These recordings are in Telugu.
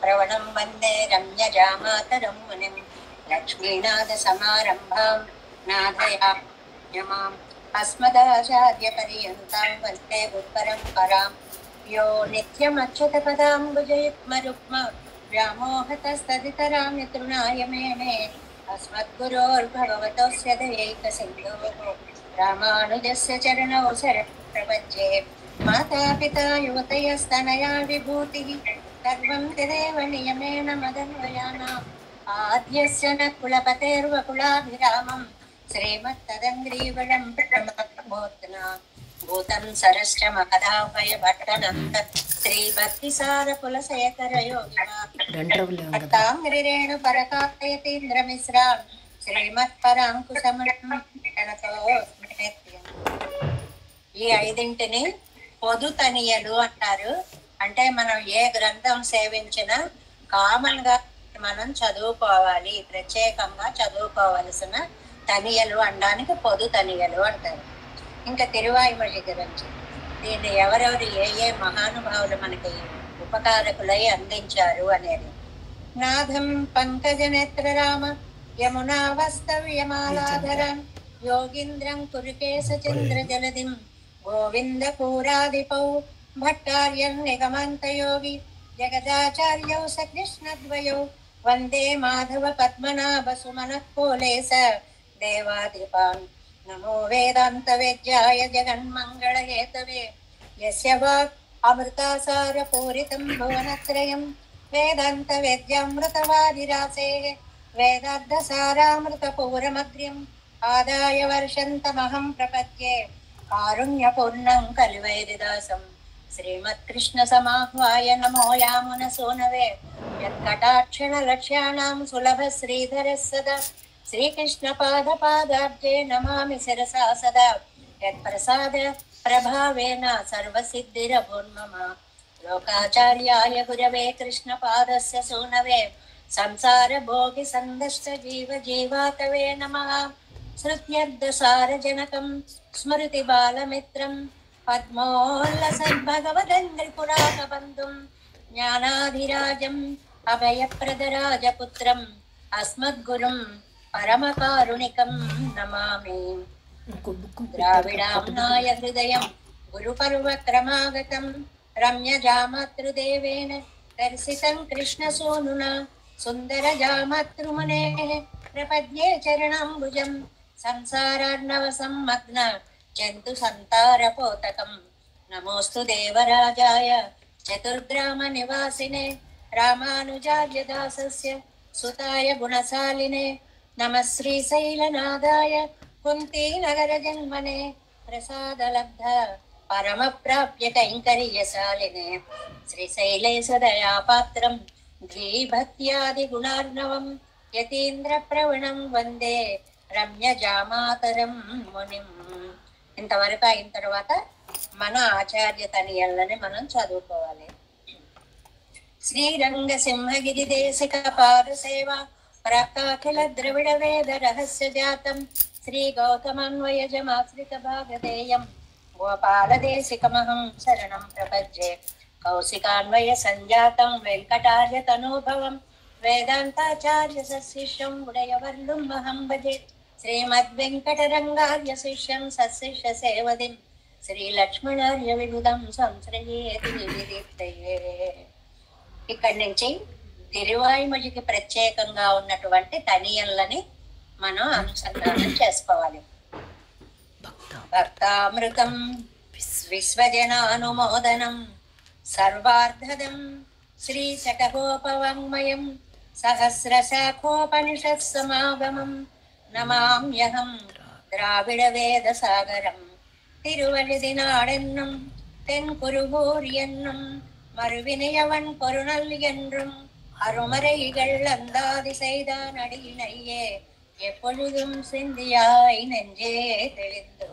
ప్రవణం వందే రమ్యజామాతరం మునిం లక్ష్మీనాథ సమారంభాం నాథయామ్యమాం అస్మదాచార్య పర్యంతం వందే గురుపరంపరాం యో నిత్యమచ్యుత పదాంబుజయుగ్మ వ్యామోహతస్తదితరాం తృణాయ మేనే अस्मद्गुरोर्भगवतोऽस्य दयैकसिन्धोः रामानुजस्य चरणौ शरणप्रपद्ये मातापिता युवतयस्तनया विभूतिः सर्वं तदेव नियमेन मदन्वयानाम् आद्यस्य न कुलपतेर्वकुलाभिरामं श्रीमत्तदङ्ग्रीवणं प्रणमोत्ना भूतं सरश्च महदाभयभट्टनन्त श्रीभक्तिसारकुलशेखरयोगिवाक्ताङ्ग्रिरेणु परकायतीन्द्रमिश्रान् శ్రీమత్పరాంకుశమనం. ఈ ఐదింటిని పొదు తనియలు అంటారు. అంటే మనం ఏ గ్రంథం సేవించినా కామన్ గా మనం చదువుకోవాలి, ప్రత్యేకంగా చదువుకోవలసిన తనియలు అనడానికి పొదు తనియలు అంటారు. ఇంకా తిరువాయిమొഴി గురించి దీన్ని ఎవరెవరు ఏ మహానుభావులు మనకి ఉపకారకులై అందించారు అనేది. నాథం పంకజ నేత్ర రామ యమునా వస్తవ్యమాలాధరం యోగీంద్రం కురుకేశ చంద్ర జలదిం గోవింద పూరాదిపౌ భట్టార్యం నిగమంత యోగి జగదాచార్యౌ సకృష్ణద్వయౌ వందే మాధవ పద్మనాభ సుమన కోలేశ దేవాదిపాన్ నమో వేదాంత వేద్యాయ జగన్మంగళ హేతవే యస్య వాక్ అమృతాసార పూరితం భువనత్రయం వేదాంత వేద్యామృతవాదిరాసే వేదార్థ సారామృత పూరమగ్ర్యం ఆదాయ వర్షంతమహం ప్రపద్యే కారుణ్యపూర్ణం కలివైరిదాసం శ్రీమత్కృష్ణ సమాహ్వాయ నమో యామున సోనవే యత్కటాక్షణ లక్ష్యాణం సులభ శ్రీధర సదా శ్రీకృష్ణ పాద పాదాబ్జే నమామి శిరసా సదా యత్ప్రసాద ప్రభావేన సర్వసిద్ధిరభూన్మమ లోకాచార్యాయ గురవే కృష్ణ పాదస్య సూనవే సంసార భోగి సందష్ట జీవ జీవాతవే నమః శృత్యర్థసార జనకం స్మృతి బాలమిత్రం పద్మోల్లసద్భగవదండ్రిపురాకబంధుం జ్ఞానాధిరాజం అభయప్రదరాజపుత్రం అస్మద్గురుం పరమకారుణికం నమామి. ద్రావిడాంనాయ హృదయం గురుపర్వక్రమాగతం రమ్యజామాతృదేవేన దర్శితం కృష్ణసూనునా సుందరజామాతృమునేః ప్రపద్యే చరణాంబుజం సంసారార్ణవ సమ్మగ్న జంతు సంతారపోతకం నమోస్తు దేవరాజాయ చతుర్గ్రామ నివాసినే రామానుజార్య దాసస్య సుతాయ గుణశాలినే నమః శ్రీశైలనాథాయ కుంతీ నగర జన్మనే ప్రసాదలబ్ధ పరమ ప్రాప్య కైంకర్యశాలినే శ్రీశైలేశ దయాపాత్రం ద్విభక్త్యాది గుణార్ణవం యతీంద్ర ప్రవణం వందే రమ్య జామాతరం మునిం. ఇంతవరకు అయిన తర్వాత మన ఆచార్య తనియళ్ళని మనం చదువుకోవాలి. శ్రీరంగ సింహగిరి దేశిక పాద సేవ ప్రాకాఖిల ద్రవిడ వేద రహస్య జాతం శ్రీ గౌతమన్వయజమాశ్రిత భాగధేయం గోపాల దేశికమహం శరణం ప్రపద్యే కౌశికాన్వయ సంజాతం వెంకటార్య తనూభవం వేదాంతాచార్య సశిష్యం ఉడయవర్లుం మహం భజే శ్రీమద్వెంకటరంగార్య శిష్యం సశిష్య సేవదిం శ్రీలక్ష్మణార్య విబుధం సంశ్రయేతి వివిదిత్తయే. ఇక్కడి నుంచి తిరువాయిమొഴിకి ప్రత్యేకంగా ఉన్నటువంటి తనియళ్ళని మనం అనుసంధానం చేసుకోవాలి. భక్తామృతం విశ్వజనానుమోదనం సర్వార్ధదం శ్రీశటకోపవాङ्మయం సహస్రశాఖోపనిషత్ సమాగమం నమామ్యహం ద్రావిడ వేద సాగరం తిరువழுதிనాడెన్నుம் தென்குருகூர் என்னும் மறுவினையவன் பொருணல் என்றும் அருமறைகள் அந்தாதி செய்தான் அடியினையே எப்பொழுதும் சிந்தியாய் நெஞ்சே தெளிந்தோ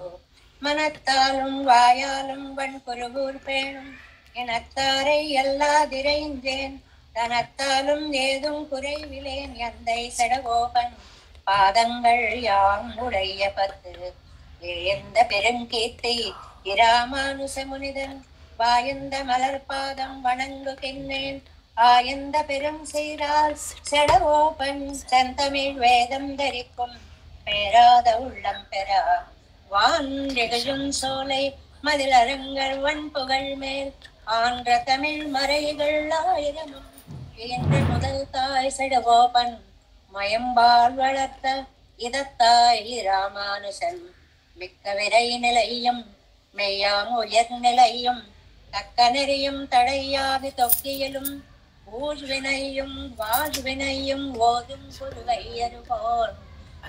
மனத்தாலும் வாயாலும் வன் குருகூர் பேணும் இனத்தாரை எல்லாதிரைந்தேன் தனத்தாலும் ஏதும் குறைவிலேன் எந்தை சடகோபன் பாதங்கள் யாம் உடைய பத்து ஏந்த பெருங்கீர்த்தி இராமானுச முனிதன் வாயந்த மலர்பாதம் வணங்குகின்றேன் ஆயந்த பெரும் சீரால் செடவோபன் செந்தமிழ் வேதம் தரிக்கும் பேராத உள்ளம் பெறா வான் சோலை மதிலரங்கர் வன் புகழ் மேல் ஆன்ற தமிழ் மறைகள் ஆயிரமும் என்று முதல் தாய் செடவோபன் மயம்பால் வளர்த்த இதத்தாய் ராமானுசன் மிக்க விரை நிலையும் மெய்யாம் உயர் நிலையும் தக்க நெறியும் தடையாது தொக்கியலும் ஊழ்வினையும் வாழ்வினையும் ஓதும் குருவையருகோன்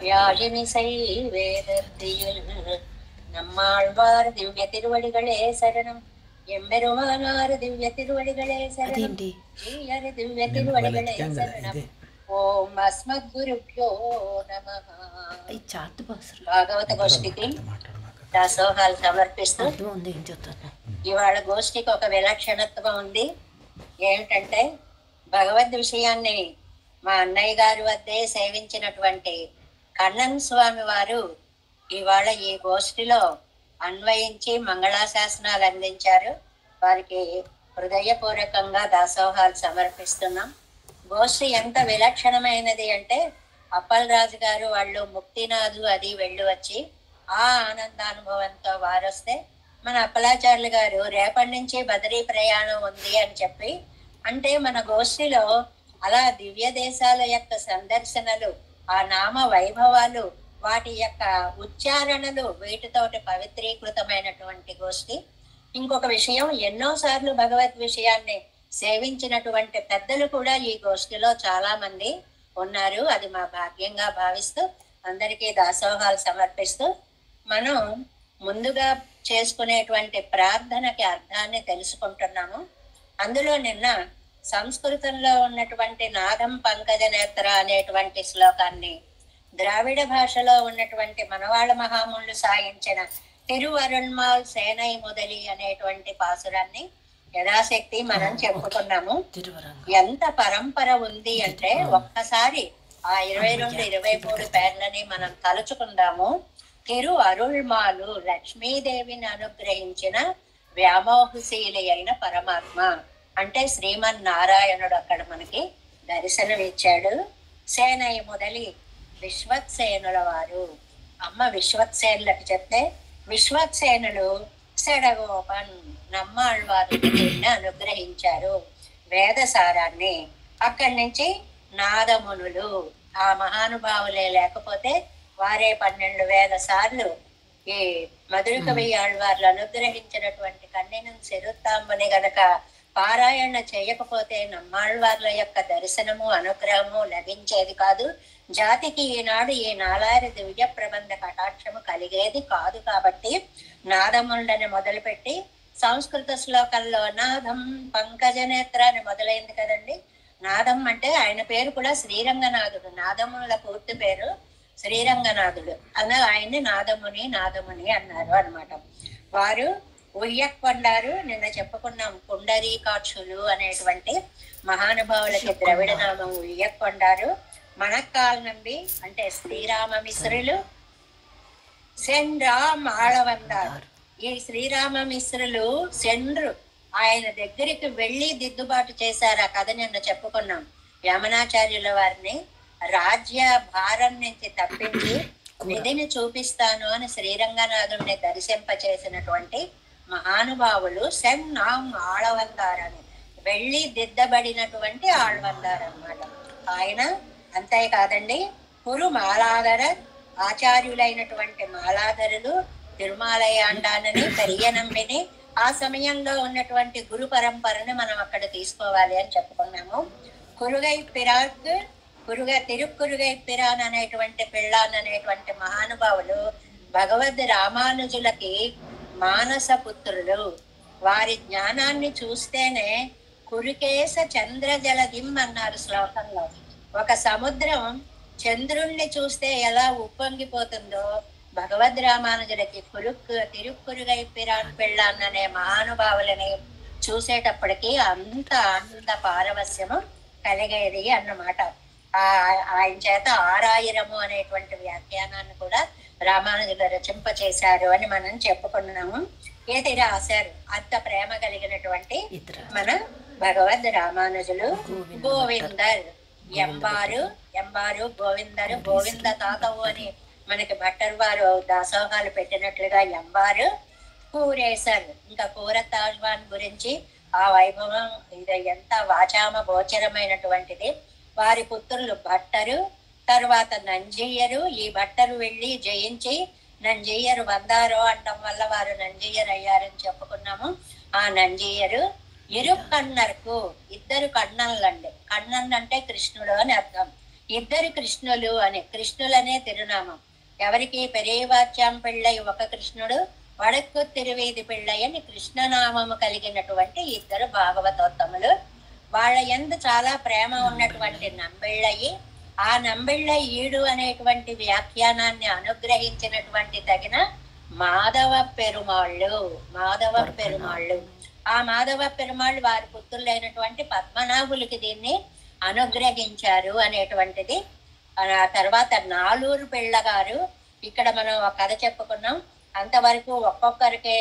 யாழினிசை வேதத்தில் நம்மாழ்வார் திவ்ய திருவடிகளே சரணம் எம்பெருமானார் திவ்ய திருவடிகளே சரணம் ஸ்ரீஹரி திவ்ய திருவடிகளே சரணம் ఓం అస్మద్గురుభ్యో నమః. భాగవత గోష్ఠికి దాసోహాలు సమర్పిస్తూ ఇవాళ గోష్ఠికి ఒక విలక్షణత్వం ఉంది. ఏమిటంటే భగవద్ విషయాన్ని మా అన్నయ్య గారి వద్దే సేవించినటువంటి కన్నన్ స్వామి వారు ఇవాళ ఈ గోష్ఠిలో అన్వయించి మంగళాశాసనాలు అందించారు. వారికి హృదయపూర్వకంగా దాసోహాలు సమర్పిస్తున్నాం. గోష్ఠి ఎంత విలక్షణమైనది అంటే అప్పలరాజు గారు వాళ్ళు ముక్తినాథు అది వెళ్ళి వచ్చి ఆ ఆనందానుభవంతో వారొస్తే మన అప్పలాచార్యులు గారు రేపటి నుంచి బదరీ ప్రయాణం ఉంది అని చెప్పి అంటే మన గోష్ఠిలో అలా దివ్య దేశాల యొక్క సందర్శనలు ఆ నామ వైభవాలు వాటి యొక్క ఉచ్చారణలు వీటితోటి పవిత్రీకృతమైనటువంటి గోష్ఠి. ఇంకొక విషయం, ఎన్నోసార్లు భగవద్ విషయాన్ని సేవించినటువంటి పెద్దలు కూడా ఈ గోష్ఠిలో చాలా మంది ఉన్నారు. అది మా భాగ్యంగా భావిస్తూ అందరికీ దాసోహాలు సమర్పిస్తూ మనం ముందుగా చేసుకునేటువంటి ప్రార్థనకి అర్థాన్ని తెలుసుకుంటున్నాము. అందులో నిన్న సంస్కృతంలో ఉన్నటువంటి నాదం పంకజ నేత్ర అనేటువంటి శ్లోకాన్ని, ద్రావిడ భాషలో ఉన్నటువంటి మనవాళ్ళ మహాముళ్ళు సాగించిన తిరువరుణ్మాల్ సేనై మొదలి అనేటువంటి పాసురాన్ని యథాశక్తి మనం చెప్పుకున్నాము. ఎంత పరంపర ఉంది అంటే ఒక్కసారి ఆ 22-23 పేర్లని మనం తలుచుకుందాము. తిరు అరుళ్మాలు లక్ష్మీదేవిని అనుగ్రహించిన వ్యామోహశీలి అయిన పరమాత్మ అంటే శ్రీమన్నారాయణుడు అక్కడ మనకి దర్శనమిచ్చాడు. సేనై మొదలి విశ్వక్సేనుల వారు, అమ్మ విశ్వక్సేనులకు చెప్తే విశ్వక్సేనులు సెడగోపన్ నమ్మాళ్వారుని అనుగ్రహించారు వేదసారాన్ని. అక్కడి నుంచి నాదమునులు, ఆ మహానుభావులే లేకపోతే వారే 12 వేల సార్లు ఈ మధుర కవి ఆళ్వార్లు అనుగ్రహించినటువంటి కన్నెనం చెరుతాంబని గనక పారాయణ చేయకపోతే నమ్మాళ్వార్ల యొక్క దర్శనము అనుగ్రహము లభించేది కాదు. జాతికి ఈనాడు ఈ నాలారి దివ్య ప్రబంధ కటాక్షము కలిగేది కాదు. కాబట్టి నాదములని మొదలుపెట్టి సంస్కృత శ్లోకంలో నాదం పంకజ నేత్ర అని మొదలైంది కదండి. నాదం అంటే ఆయన పేరు కూడా శ్రీరంగనాథుడు. నాదముల పూర్తి పేరు శ్రీరంగనాథుడు. అలా ఆయన్ని నాదముని నాదముని అన్నారు అన్నమాట. వారు ఉయ్యక్కొండారు. నిన్న చెప్పుకున్నాం పుండరీకాక్షులు అనేటువంటి మహానుభావులకి ద్రవిడ నామం ఉయ్యక్కొండారు. మనక్కాల్ నంబి అంటే శ్రీరామ మిశ్రులు, సెండ్రామ్ ఆళవందారు. ఈ శ్రీరామ మిశ్రులు సెండ్రు ఆయన దగ్గరికి వెళ్ళి దిద్దుబాటు చేశారు. ఆ కథ నిన్న చెప్పుకున్నాం. యమనాచార్యుల వారిని రాజ్య భారం నుంచి తప్పించి నిధిని చూపిస్తాను అని శ్రీరంగనాథుడిని దర్శింపచేసినటువంటి మహానుభావులు సెన్నాం ఆళవందారని వెళ్ళి దిద్దబడినటువంటి ఆళ్వందారు అన్నమాట. ఆయన అంతేకాదండి, కురు మాలాధర ఆచార్యులైనటువంటి మాలాధరులు తిరుమాలయాండానని పెరియనంబిని ఆ సమయంలో ఉన్నటువంటి గురు పరంపరని మనం అక్కడ తీసుకోవాలి అని చెప్పుకున్నాము. కురుగై పిరాక్ తిరుక్కురుగై పిరాన్ అనేటువంటి పిళ్ళాన్ అనేటువంటి మహానుభావులు భగవద్ రామానుజులకి మానస పుత్రులు. వారి జ్ఞానాన్ని చూస్తేనే కురుకేశ చంద్రజలదిం అన్నారు శ్లోకంలో. ఒక సముద్రం చంద్రుణ్ణి చూస్తే ఎలా ఉప్పొంగిపోతుందో భగవద్ రామానుజులకి తిరుక్కురుగై పిరాన్ పిళ్ళాన్ అనే మహానుభావులని చూసేటప్పటికి అంత పారవస్యము కలిగేది అన్నమాట. ఆయన చేత 6000 అనేటువంటి వ్యాఖ్యానాన్ని కూడా రామానుజులు రచింప చేశారు అని మనం చెప్పుకున్నాము. ఏది రాశారు అంత ప్రేమ కలిగినటువంటి మన భగవద్ రామానుజులు. గోవిందర్ ఎంబారు గోవిందరు, గోవింద తాతవు అని మనకి భట్టర్ వారు దాసోహాలు పెట్టినట్లుగా ఎంబారు. కూరేసర్, ఇంకా కూరతాళ్వాన్ గురించి ఆ వైభవం ఇది ఎంత వాచామ గోచరమైనటువంటిది. వారి పుత్రులు భట్టరు, తర్వాత నంజయ్యరు. ఈ భట్టరు వెళ్ళి జయించి నంజయ్యరు వందారో అనడం వల్ల వారు నంజయ్యరు అయ్యారని చెప్పుకున్నాము. ఆ నంజయ్యరు ఇరుకన్నర్కు, ఇద్దరు కన్నన్లండి. కన్నన్ అంటే కృష్ణుడు అని అర్థం. ఇద్దరు కృష్ణులు అని, కృష్ణులనే తిరునామం. ఎవరికి? పెరియవాచ్యాం పిళ్ళై ఒక కృష్ణుడు, వడక్కు తిరువేది పిళ్ళై అని కృష్ణనామము కలిగినటువంటి ఇద్దరు భాగవతోత్తములు. వాళ్ళ యందు చాలా ప్రేమ ఉన్నటువంటి నంబిళ్ళయి, ఆ నంబిళ్ళ ఈడు అనేటువంటి వ్యాఖ్యానాన్ని అనుగ్రహించినటువంటి తగిన మాధవ పెరుమాళ్ళు. ఆ మాధవ పెరుమాళ్ళు వారి పుత్రులైనటువంటి పద్మనాభులకి దీన్ని అనుగ్రహించారు అనేటువంటిది. ఆ తర్వాత నాలూరు పిళ్ళ గారు, ఇక్కడ మనం ఒక కథ చెప్పుకున్నాం. అంతవరకు ఒక్కొక్కరికే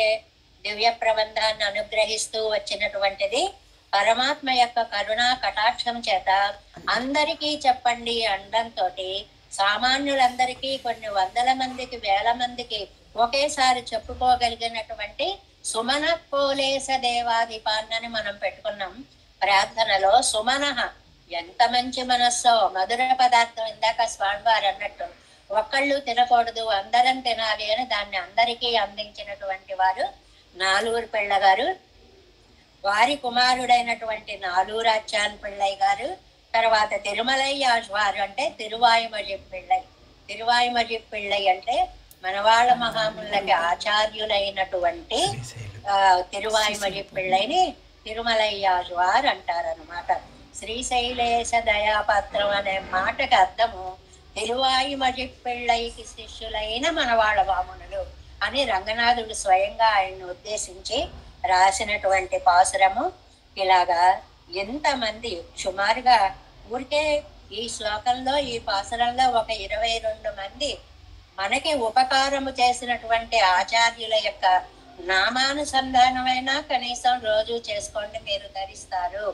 దివ్య ప్రబంధాన్ని అనుగ్రహిస్తూ వచ్చినటువంటిది పరమాత్మ యొక్క కరుణా కటాక్షం చేత అందరికీ చెప్పండి అండంతో సామాన్యులందరికీ కొన్ని వందల మందికి వేల మందికి ఒకేసారి చెప్పుకోగలిగినటువంటి సుమన కోలేశ దేవాధిపాన్నని మనం పెట్టుకున్నాం ప్రార్థనలో. సుమనః, ఎంత మంచి మనస్సో, మధుర పదార్థం. ఇందాక స్వామివారు అన్నట్టు ఒక్కళ్ళు తినకూడదు, అందరం తినాలి అని దాన్ని అందరికీ అందించినటువంటి వారు నాలూరు పిళ్ళ గారు. వారి కుమారుడైనటువంటి నాలూరాచాన్ పిళ్ళై గారు. తర్వాత తిరుమలయ్య వారు అంటే తిరువాయుమజి పిళ్ళై. తిరువాయుమజి పిళ్ళై అంటే మనవాళ్ళ మహాములకి ఆచార్యులైనటువంటి తిరువాయుమజి పిళ్ళైని తిరుమలయ్యాజువారు అంటారనమాట. శ్రీశైలేశ దయాపత్రం అనే మాటకు అర్థము తిరువాయుమజి పిళ్ళైకి శిష్యులైన మనవాళ్ళ వామునులు అని రంగనాథుడు స్వయంగా ఆయన్ని ఉద్దేశించి రాసినటువంటి పాసురము. ఇలాగా ఎంతమంది సుమారుగా ఊరికే ఈ శ్లోకంలో ఈ పాసురంలో ఒక 22 మంది మనకి ఉపకారము చేసినటువంటి ఆచార్యుల యొక్క నామానుసంధానమైనా కనీసం రోజు చేసుకోండి మీరు ధరిస్తారు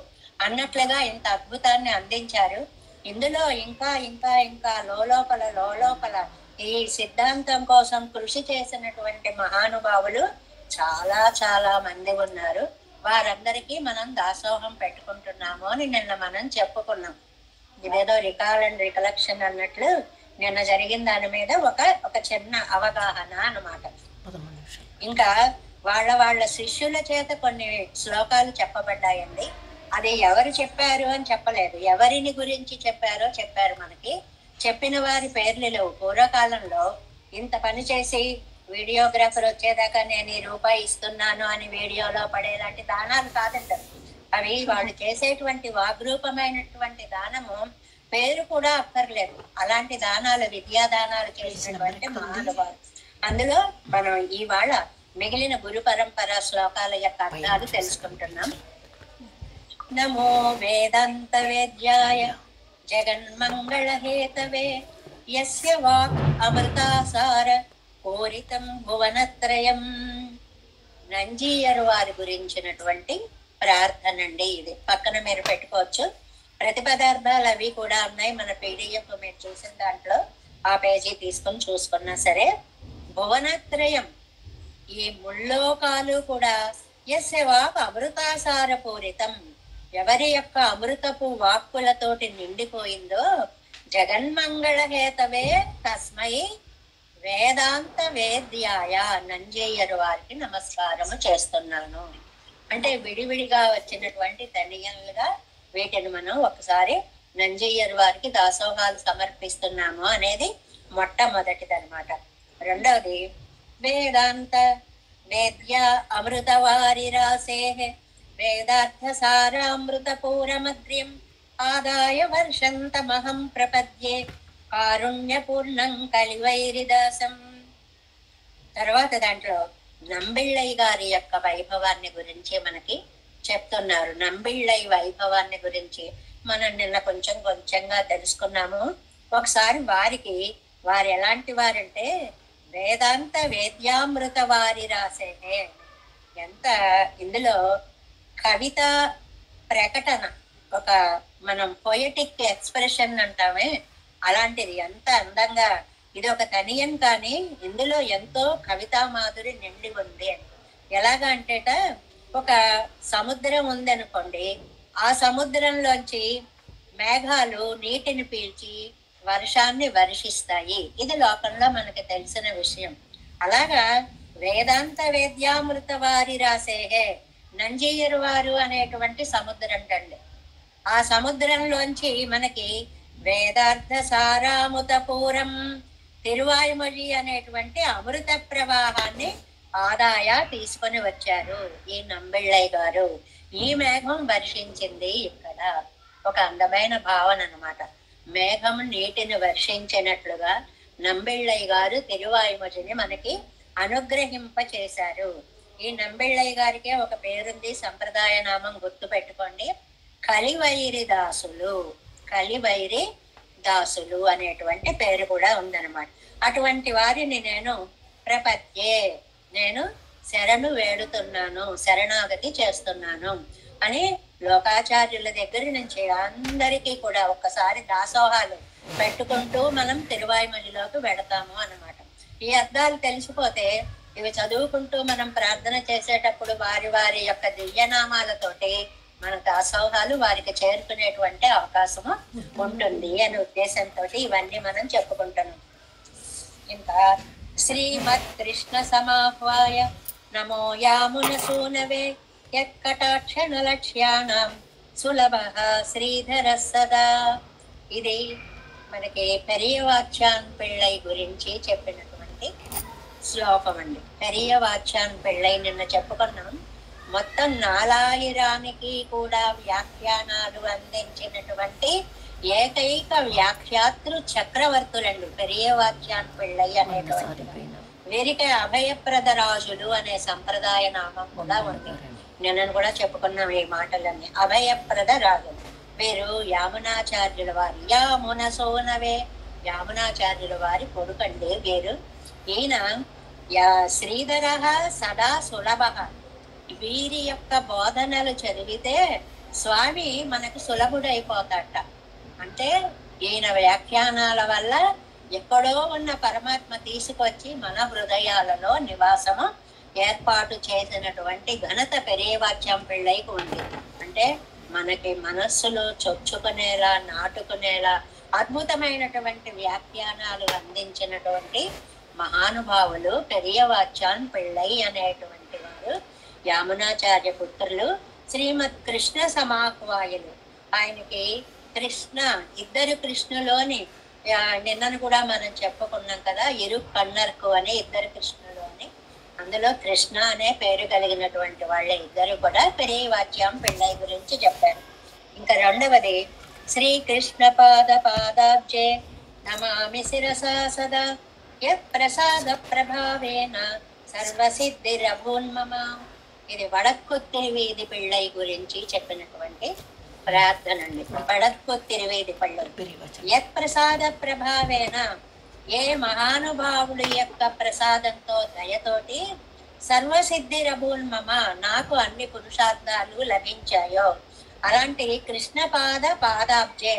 అన్నట్లుగా ఇంత అద్భుతాన్ని అందించారు. ఇందులో ఇంకా ఇంకా ఇంకా లోలోపల ఈ సిద్ధాంతం కోసం కృషి చేసినటువంటి మహానుభావులు చాలా చాలా మంది ఉన్నారు. వారందరికీ మనం దాసోహం పెట్టుకుంటున్నాము అని నిన్న మనం చెప్పుకున్నాం. ఇదేదో రికాల్ అండ్ రికలెక్షన్ అన్నట్లు నిన్న జరిగిన దాని మీద ఒక చిన్న అవగాహన అన్నమాట. ఇంకా వాళ్ళ శిష్యుల చేత కొన్ని శ్లోకాలు చెప్పబడ్డాయండి. అది ఎవరు చెప్పారు అని చెప్పలేదు, ఎవరిని గురించి చెప్పారో చెప్పారు. మనకి చెప్పిన వారి పేర్లు లేవు. పూర్వకాలంలో ఇంత పని చేసి వీడియోగ్రాఫర్ వచ్చేదాకా నేను ₹1 ఇస్తున్నాను అని వీడియోలో పడేలాంటి దానాలు కాదంటారు. అవి వాళ్ళు చేసేటువంటి వాగ్రూపమైనటువంటి దానము పేరు కూడా అక్కర్లేదు. అలాంటి దానాలు విద్యా దానాలు చేసినటువంటి మహానుభావులు. అందులో మనం ఇవాళ మిగిలిన గురు పరంపర శ్లోకాల యొక్క అర్థాలు తెలుసుకుంటున్నాం. నమో వేదాంత వేద్యాయ జగన్మంగళ హేతవే యస్య వాక్ అమృతాసార పూరితం భువనత్రయం. నంజీయర్ వారి గురించినటువంటి ప్రార్థన అండి ఇది. పక్కన మీరు పెట్టుకోవచ్చు. ప్రతిపదార్థాలు అవి కూడా ఉన్నాయి మన పీడిఎఫ్ మీరు చూసిన దాంట్లో. ఆ పేజీ తీసుకొని చూసుకున్నా సరే. భువనత్రయం, ఈ ముల్లోకాలు కూడా యస్య వాక్ అమృతాసార పూరితం, ఎవరి యొక్క అమృతపు వాక్కులతోటి నిండిపోయిందో, జగన్మంగళ హేతవే తస్మై వేదాంత వేద్యాయ నంజయ్యర్ వారికి నమస్కారము చేస్తున్నాను. అంటే విడివిడిగా వచ్చినటువంటి తనియలుగా వీటిని మనం ఒకసారి నంజయ్యర్ వారికి దాసోహాలు సమర్పిస్తున్నాము అనేది మొట్టమొదటిది అనమాట. రెండవది వేదాంత వేద్య అమృతవారి రాసే వేదార్థ సారామృత పూరమద్ర్యం ఆదాయ వర్షంతమహం ప్రపద్యే కారుణ్యపూర్ణం కలివైరిదాసం. తర్వాత దాంట్లో నంబిళ్ళయ్య గారి యొక్క వైభవాన్ని గురించి మనకి చెప్తున్నారు. నంబిళ్ళయ్య వైభవాన్ని గురించి మనం నిన్న కొంచెం కొంచెంగా తెలుసుకున్నాము. ఒకసారి వారు ఎలాంటి వారంటే వేదాంత వేద్యామృత వారి రాసే ఎంత ఇందులో కవిత ప్రకటన, ఒక మనం పొయటిక్ ఎక్స్ప్రెషన్ అంటామే అలాంటిది ఎంత అందంగా. ఇది ఒక తనియం కానీ ఇందులో ఎంతో కవితా మాధురి నిండి ఉంది అని. ఎలాగా అంటేట ఒక సముద్రం ఉందనుకోండి, ఆ సముద్రంలోంచి మేఘాలు నీటిని పీల్చి వర్షాన్ని వర్షిస్తాయి. ఇది లోకంలో మనకి తెలిసిన విషయం. అలాగా వేదాంత వేద్యామృత వారి రాసేహే నంజీయరు వారు అనేటువంటి సముద్రం కండి. ఆ సముద్రంలోంచి మనకి వేదార్థ సారాముత పూరం తిరువాయుమొഴി అనేటువంటి అమృత ప్రవాహాన్ని ఆదాయ తీసుకొని వచ్చారు ఈ నంబిళ్ళయ్య గారు. ఈ మేఘం వర్షించింది ఇక్కడ. ఒక అందమైన భావన అన్నమాట. మేఘం నీటిని వర్షించినట్లుగా నంబిళ్ళయ్య గారు తిరువాయుమొழிని మనకి అనుగ్రహింప చేశారు. ఈ నంబిళ్ళయ్య గారికి ఒక పేరుంది, సంప్రదాయ నామం గుర్తు పెట్టుకోండి, కలివైరి దాసులు. కలివైరి దాసులు అనేటువంటి పేరు కూడా ఉందన్నమాట. అటువంటి వారిని నేను ప్రపత్యే, నేను శరణు వేడుతున్నాను, శరణాగతి చేస్తున్నాను అని లోకాచార్యుల దగ్గర నుంచి అందరికీ కూడా ఒక్కసారి దాసోహాలు పెట్టుకుంటూ మనం తిరువాయుమొழிలోకి వెడతాము అన్నమాట. ఈ అర్థాలు తెలిసిపోతే ఇవి చదువుకుంటూ మనం ప్రార్థన చేసేటప్పుడు వారి వారి యొక్క దివ్యనామాలతోటి మన దాసోహాలు వారికి చేరుకునేటువంటి అవకాశము ఉంటుంది అనే ఉద్దేశంతో ఇవన్నీ మనం చెప్పుకుంటున్నాం. ఇంకా శ్రీమత్ కృష్ణ సమాహ్వాయ నమో యామున సూనవే యత్కటాక్షణ లక్ష్యాణం సులభ శ్రీధర సదా. ఇది మనకి పెరియవాచ్యాన్ పిళ్ళై గురించి చెప్పినటువంటి శ్లోకం అండి. పెరియవాచ్యాన్ పిళ్ళై నిన్న చెప్పుకున్నాం. మొత్తం 4000కి కూడా వ్యాఖ్యానాలు అందించినటువంటి ఏకైక వ్యాఖ్యాతృ చక్రవర్తులండి పెరియవాచ్యాన్ పిళ్ళై అనేటువంటి. వీరికి అభయప్రద రాజులు అనే సంప్రదాయ నామం కూడా ఉంది. నిన్న కూడా చెప్పుకున్నాం ఈ మాటలన్నీ. అభయప్రద రాజులు వీరు యామునాచార్యుల వారి, యామున సోనవే యామునాచార్యుల వారి కొడుకండి వీరు. ఈయన శ్రీధర సదా సులభ. వీరి యొక్క బోధనలు చదివితే స్వామి మనకు సులభుడైపోతాట. అంటే ఈయన వ్యాఖ్యానాల వల్ల ఎక్కడో ఉన్న పరమాత్మ తీసుకొచ్చి మన హృదయాలలో నివాసము ఏర్పాటు చేసినటువంటి ఘనత పెరియవాచ్యం పిళ్ళైకి ఉంది. అంటే మనకి మనస్సులో చొచ్చుకునేలా, నాటుకునేలా అద్భుతమైనటువంటి వ్యాఖ్యానాలు అందించినటువంటి మహానుభావులు పెరియవాచ్యాన్ పిళ్ళై అనేటువంటి వారు యామునాచార్య పుత్రులు. శ్రీమద్ కృష్ణ సమాహ్వాయులు. ఆయనకి కృష్ణ, ఇద్దరు కృష్ణులోని నిన్నను కూడా మనం చెప్పుకున్నాం కదా, ఇరు కన్నర్కు అనే ఇద్దరు కృష్ణులోని, అందులో కృష్ణ అనే పేరు కలిగినటువంటి వాళ్ళ ఇద్దరు కూడా పెరియవాచ్యం పిళ్ళై గురించి చెప్పారు. ఇంకా రెండవది శ్రీకృష్ణ పాదాబ్జే నమామి శిరసా సదా యత్ప్రసాద ప్రభావేన సర్వసిద్ధిరభూన్మమ. ఇది వడక్కు తిరువీధి పిళ్ళై గురించి చెప్పినటువంటి ప్రార్థన అండి. వడక్కు తిరువీధి పిళ్ళై యత్ప్రసాద ప్రభావేన, ఏ మహానుభావుడు యొక్క ప్రసాదంతో దయతోటి సర్వసిద్ధిరభూన్మమ, నాకు అన్ని పురుషార్థాలు లభించాయో అలాంటి కృష్ణ పాదాబ్జే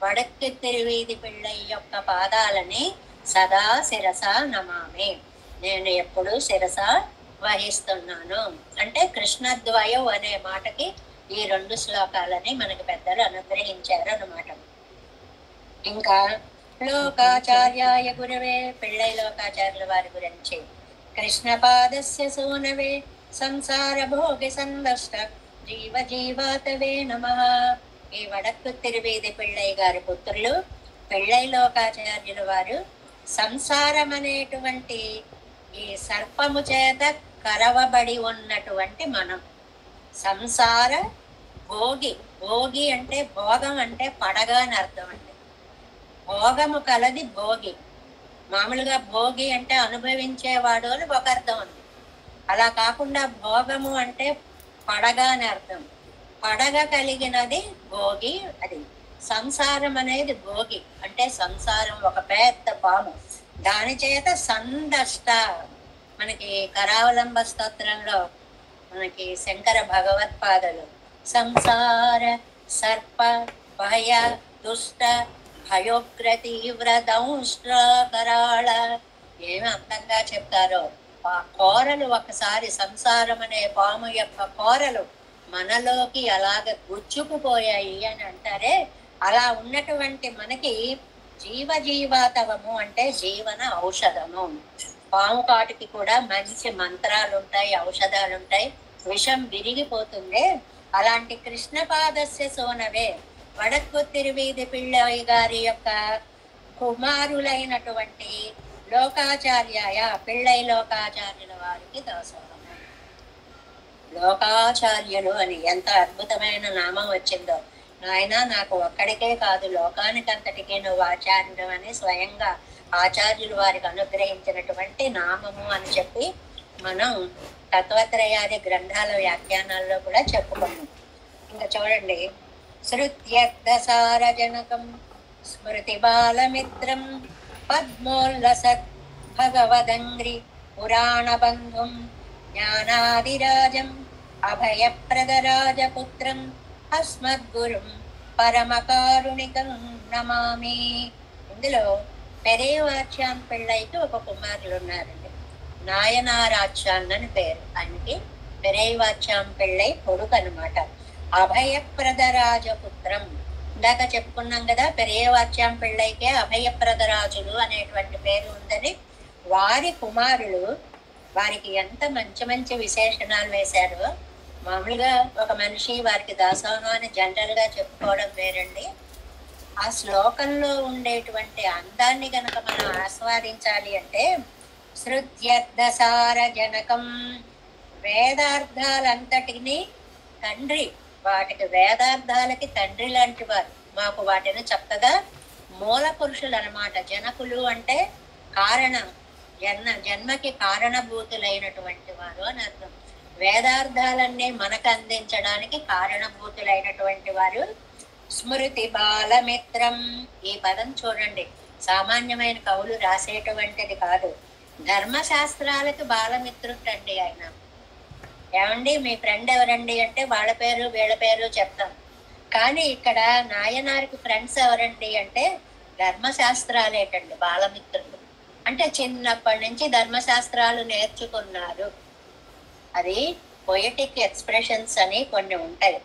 వడక్కు తిరువీధి పిళ్ళై యొక్క పాదాలని సదా శిరస నమామి, నేను ఎప్పుడు శిరస వహిస్తున్నాను. అంటే కృష్ణద్వయం అనే మాటకి ఈ 2 శ్లోకాలని మనకి పెద్దలు అనుగ్రహించారు అన్నమాట. ఇంకా లోకాచార్యాయ గురవే పిళ్ళై లోకాచార్యుల వారి గురించి కృష్ణ పాదస్య సూనవే సంసార భోగి సందర్శ జీవ జీవాతవే నమః. ఈ వడక్కు తిరువీధి పిళ్ళై గారి పుత్రులు పిళ్ళై లోకాచార్యుల వారు సంసారం అనేటువంటి ఈ సర్పము చేత కరవబడి ఉన్నటువంటి మనం సంసార భోగి. భోగి అంటే భోగం అంటే పడగ అని అర్థం అండి. భోగము కలది భోగి. మామూలుగా భోగి అంటే అనుభవించేవాడు అని ఒక అర్థం ఉంది. అలా కాకుండా భోగము అంటే పడగ అని అర్థం. పడగ కలిగినది భోగి. అది సంసారం అనేది భోగి అంటే సంసారం ఒక పెద్ద పాము. దాని చేత సందష్ట. మనకి కరావలంబ స్తోత్రంలో మనకి శంకర భగవత్పాదలు సంసార సర్ప భయ దుష్ట భయోగ్ర తీవ్ర దంష్ట్ర కరాళ ఏమి అందంగా చెప్తారో. ఆ కోరలు ఒకసారి సంసారం అనే పాము యొక్క కోరలు మనలోకి అలాగ గుచ్చుకుపోయాయి అని అంటారే, అలా ఉన్నటువంటి మనకి జీవజీవాతవము అంటే జీవన ఔషధము. పాము కాటుకి కూడా మంచి మంత్రాలు ఉంటాయి, ఔషధాలు ఉంటాయి. విషం విరిగిపోతుంది. అలాంటి కృష్ణ పాదస్య సోనవే వడక్కు తిరువీధి పిళ్ళయ్య గారి యొక్క కుమారులైనటువంటి లోకాచార్యాయ పిళ్ళై లోకాచార్యుల వారికి దాసోహము. లోకాచార్యులు అని ఎంత అద్భుతమైన నామం వచ్చిందో. నాయన నాకు ఒక్కడికే కాదు లోకానికంతటికే నువ్వు ఆచార్యుడు అని స్వయంగా ఆచార్యులు వారికి అనుగ్రహించినటువంటి నామము అని చెప్పి మనం తత్వత్రయాది గ్రంథాల వ్యాఖ్యానాల్లో కూడా చెప్పుకున్నాం. ఇంకా చూడండి, శృత్యర్థసారజనకం స్మృతి బాలమిత్రం పద్మోల్లసత్ భగవదంగ్రి పురాణ బంధుం జ్ఞానాదిరాజం అభయప్రదరాజపుత్రం అస్మద్గురుం పరమకారుణికం నమామి. ఇందులో పెరేవాచ్యాన్ పిళ్ళైకి ఒక కుమారులు ఉన్నారండి. నాయనారాచ్యాన్ అని పేరు. ఆయనకి పెరేవాచ్యాన్ పిళ్ళై కొడుకు అనమాట. అభయప్రదరాజపుత్రం ఇందాక చెప్పుకున్నాం కదా, పెరేవాచ్యాం పిళ్ళైకే అభయప్రదరాజులు అనేటువంటి పేరు ఉందని. వారి కుమారులు వారికి ఎంత మంచి మంచి విశేషణాలు వేశారు. మామూలుగా ఒక మనిషి వారికి దాసోహం అని జనరల్ గా చెప్పుకోవడం వేరండి. ఆ శ్లోకంలో ఉండేటువంటి అందాన్ని గనక మనం ఆస్వాదించాలి అంటే శృత్యర్థసార జనకం వేదార్థాలంతటిని తండ్రి, వాటికి వేదార్థాలకి తండ్రి లాంటి వారు. మాకు వాటిని చక్కగా మూల పురుషులు అనమాట. జనకులు అంటే కారణం, జన్మకి కారణభూతులైనటువంటి వారు అని అర్థం. వేదార్థాలన్నీ మనకు అందించడానికి కారణభూతులైనటువంటి వారు. స్మృతి బాలమిత్రం ఈ పదం చూడండి, సామాన్యమైన కవులు రాసేటువంటిది కాదు. ధర్మశాస్త్రాలకు బాలమిత్రుడండి ఆయన. ఏమండి మీ ఫ్రెండ్ ఎవరండి అంటే వాళ్ళ పేరు వీళ్ళ పేరు చెప్తాం. కానీ ఇక్కడ నాయనారికి ఫ్రెండ్స్ ఎవరండి అంటే ధర్మశాస్త్రాలేటండి బాలమిత్రులు. అంటే చిన్నప్పటి నుంచి ధర్మశాస్త్రాలు నేర్చుకున్నారు. అది పొయటిక్ ఎక్స్ప్రెషన్స్ అని కొన్ని ఉంటాయి.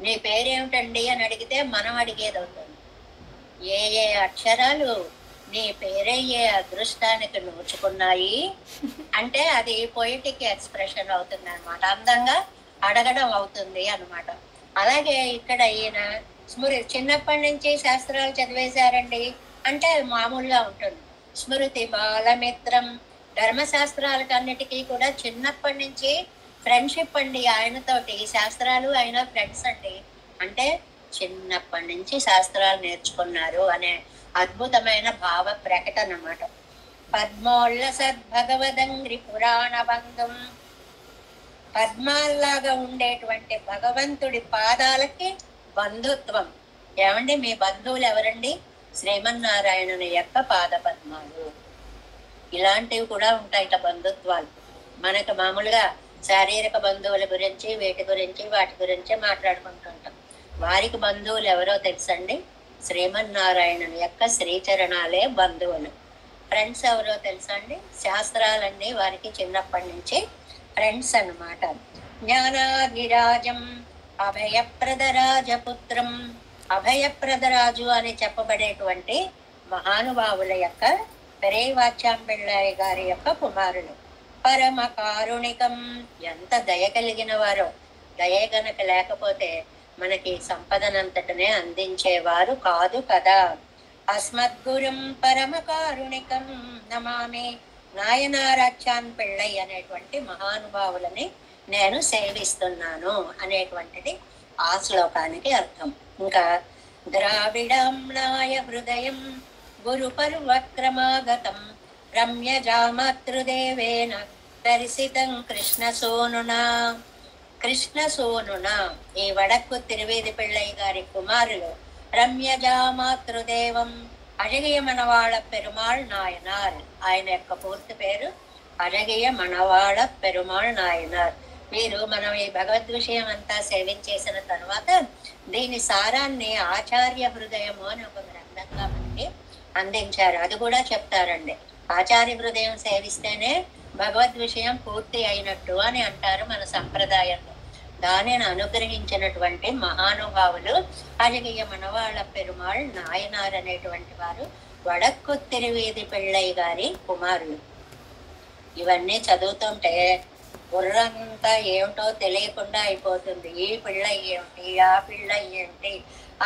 నీ పేరేమిటండి అని అడిగితే మనం అడిగేది అవుతుంది. ఏ ఏ అక్షరాలు నీ పేరయ్యే అదృష్టానికి నోచుకున్నాయి అంటే అది పొయిటిక్ ఎక్స్ప్రెషన్ అవుతుంది అనమాట. అందంగా అడగడం అవుతుంది అనమాట. అలాగే ఇక్కడ ఈయన చిన్నప్పటి నుంచి శాస్త్రాలు చదివేశారండి అంటే మామూలుగా ఉంటుంది. స్మృతి బాలమిత్రం ధర్మశాస్త్రాలకు అన్నిటికీ కూడా చిన్నప్పటి నుంచి ఫ్రెండ్షిప్ అండి. ఆయనతోటి శాస్త్రాలు ఆయన ఫ్రెండ్స్ అండి. అంటే చిన్నప్పటి నుంచి శాస్త్రాలు నేర్చుకున్నారు అనే అద్భుతమైన భావ ప్రకటన అన్నమాట. పద్మోళ్ళ సద్భగవదంగ్రి పురాణ బంధం, పద్మాల్లాగా ఉండేటువంటి భగవంతుడి పాదాలకి బంధుత్వం. ఏమండి మీ బంధువులు ఎవరండి? శ్రీమన్నారాయణుని యొక్క పాద పద్మాలు. ఇలాంటివి కూడా ఉంటాయిట బంధుత్వాలు. మనకు మామూలుగా శారీరక బంధువుల గురించి వాటి గురించి మాట్లాడుకుంటుంటాం. వారికి బంధువులు ఎవరో తెలుసండి? శ్రీమన్నారాయణుని యొక్క శ్రీచరణాలే బంధువులు. ఫ్రెండ్స్ ఎవరో తెలుసా అండి? శాస్త్రాలన్నీ వారికి చిన్నప్పటి నుంచి ఫ్రెండ్స్ అన్నమాట. జ్ఞానాదిరాజం అభయప్రదరాజపుత్రం, అభయప్రదరాజు అని చెప్పబడేటువంటి మహానుభావుల యొక్క పెరేవాచ్యాం పిళ్ళయ్య గారి యొక్క కుమారులు. పరమ కారుణికం ఎంత దయ కలిగిన వారో. దయ గనక లేకపోతే మనకి సంపదనంతటనే అందించేవారు కాదు కదా. అస్మద్గురుం పరమ కారుణికం నమామి. నాయనారాచ్యాన్ పిళ్ళై అనేటువంటి మహానుభావులని నేను సేవిస్తున్నాను అనేటువంటిది ఆ శ్లోకానికి అర్థం. ఇంకా ద్రావిడాంనాయ హృదయం గురు పర్వక్రమాగతం రమ్య జామాతృదేవేన దర్శితం కృష్ణ సోనునా. కృష్ణ సోనున ఈ వడక్కు తిరువేది పిళ్ళయ్య గారి కుమారులు రమ్యజా మాతృదేవం అழகிய మనవాళ పెరుమాళ్ నాయనార్. ఆయన యొక్క పూర్తి పేరు అழகிய మనవాళ పెరుమాళ్ నాయనార్. వీరు మనం ఈ భగవద్ విషయం అంతా సేవించేసిన తర్వాత దీని సారాన్ని ఆచార్య హృదయము అని ఒక గ్రంథంగా మనకి అందించారు. అది కూడా చెప్తారండి. ఆచార్య హృదయం సేవిస్తేనే భగవద్ విషయం పూర్తి అయినట్టు అని అంటారు మన సంప్రదాయంలో. దానిని అనుగ్రహించినటువంటి మహానుభావులు అழகிய మనవాళ పెరుమాళ్ నాయనార్ అనేటువంటి వారు వడక్కు తిరువేది పిళ్ళయ్య గారి కుమారులు. ఇవన్నీ చదువుతుంటే బుర్రంతా ఏమిటో తెలియకుండా అయిపోతుంది. ఈ పిళ్ళయ్య ఏమిటి, ఆ పిళ్ళయ్య ఏంటి,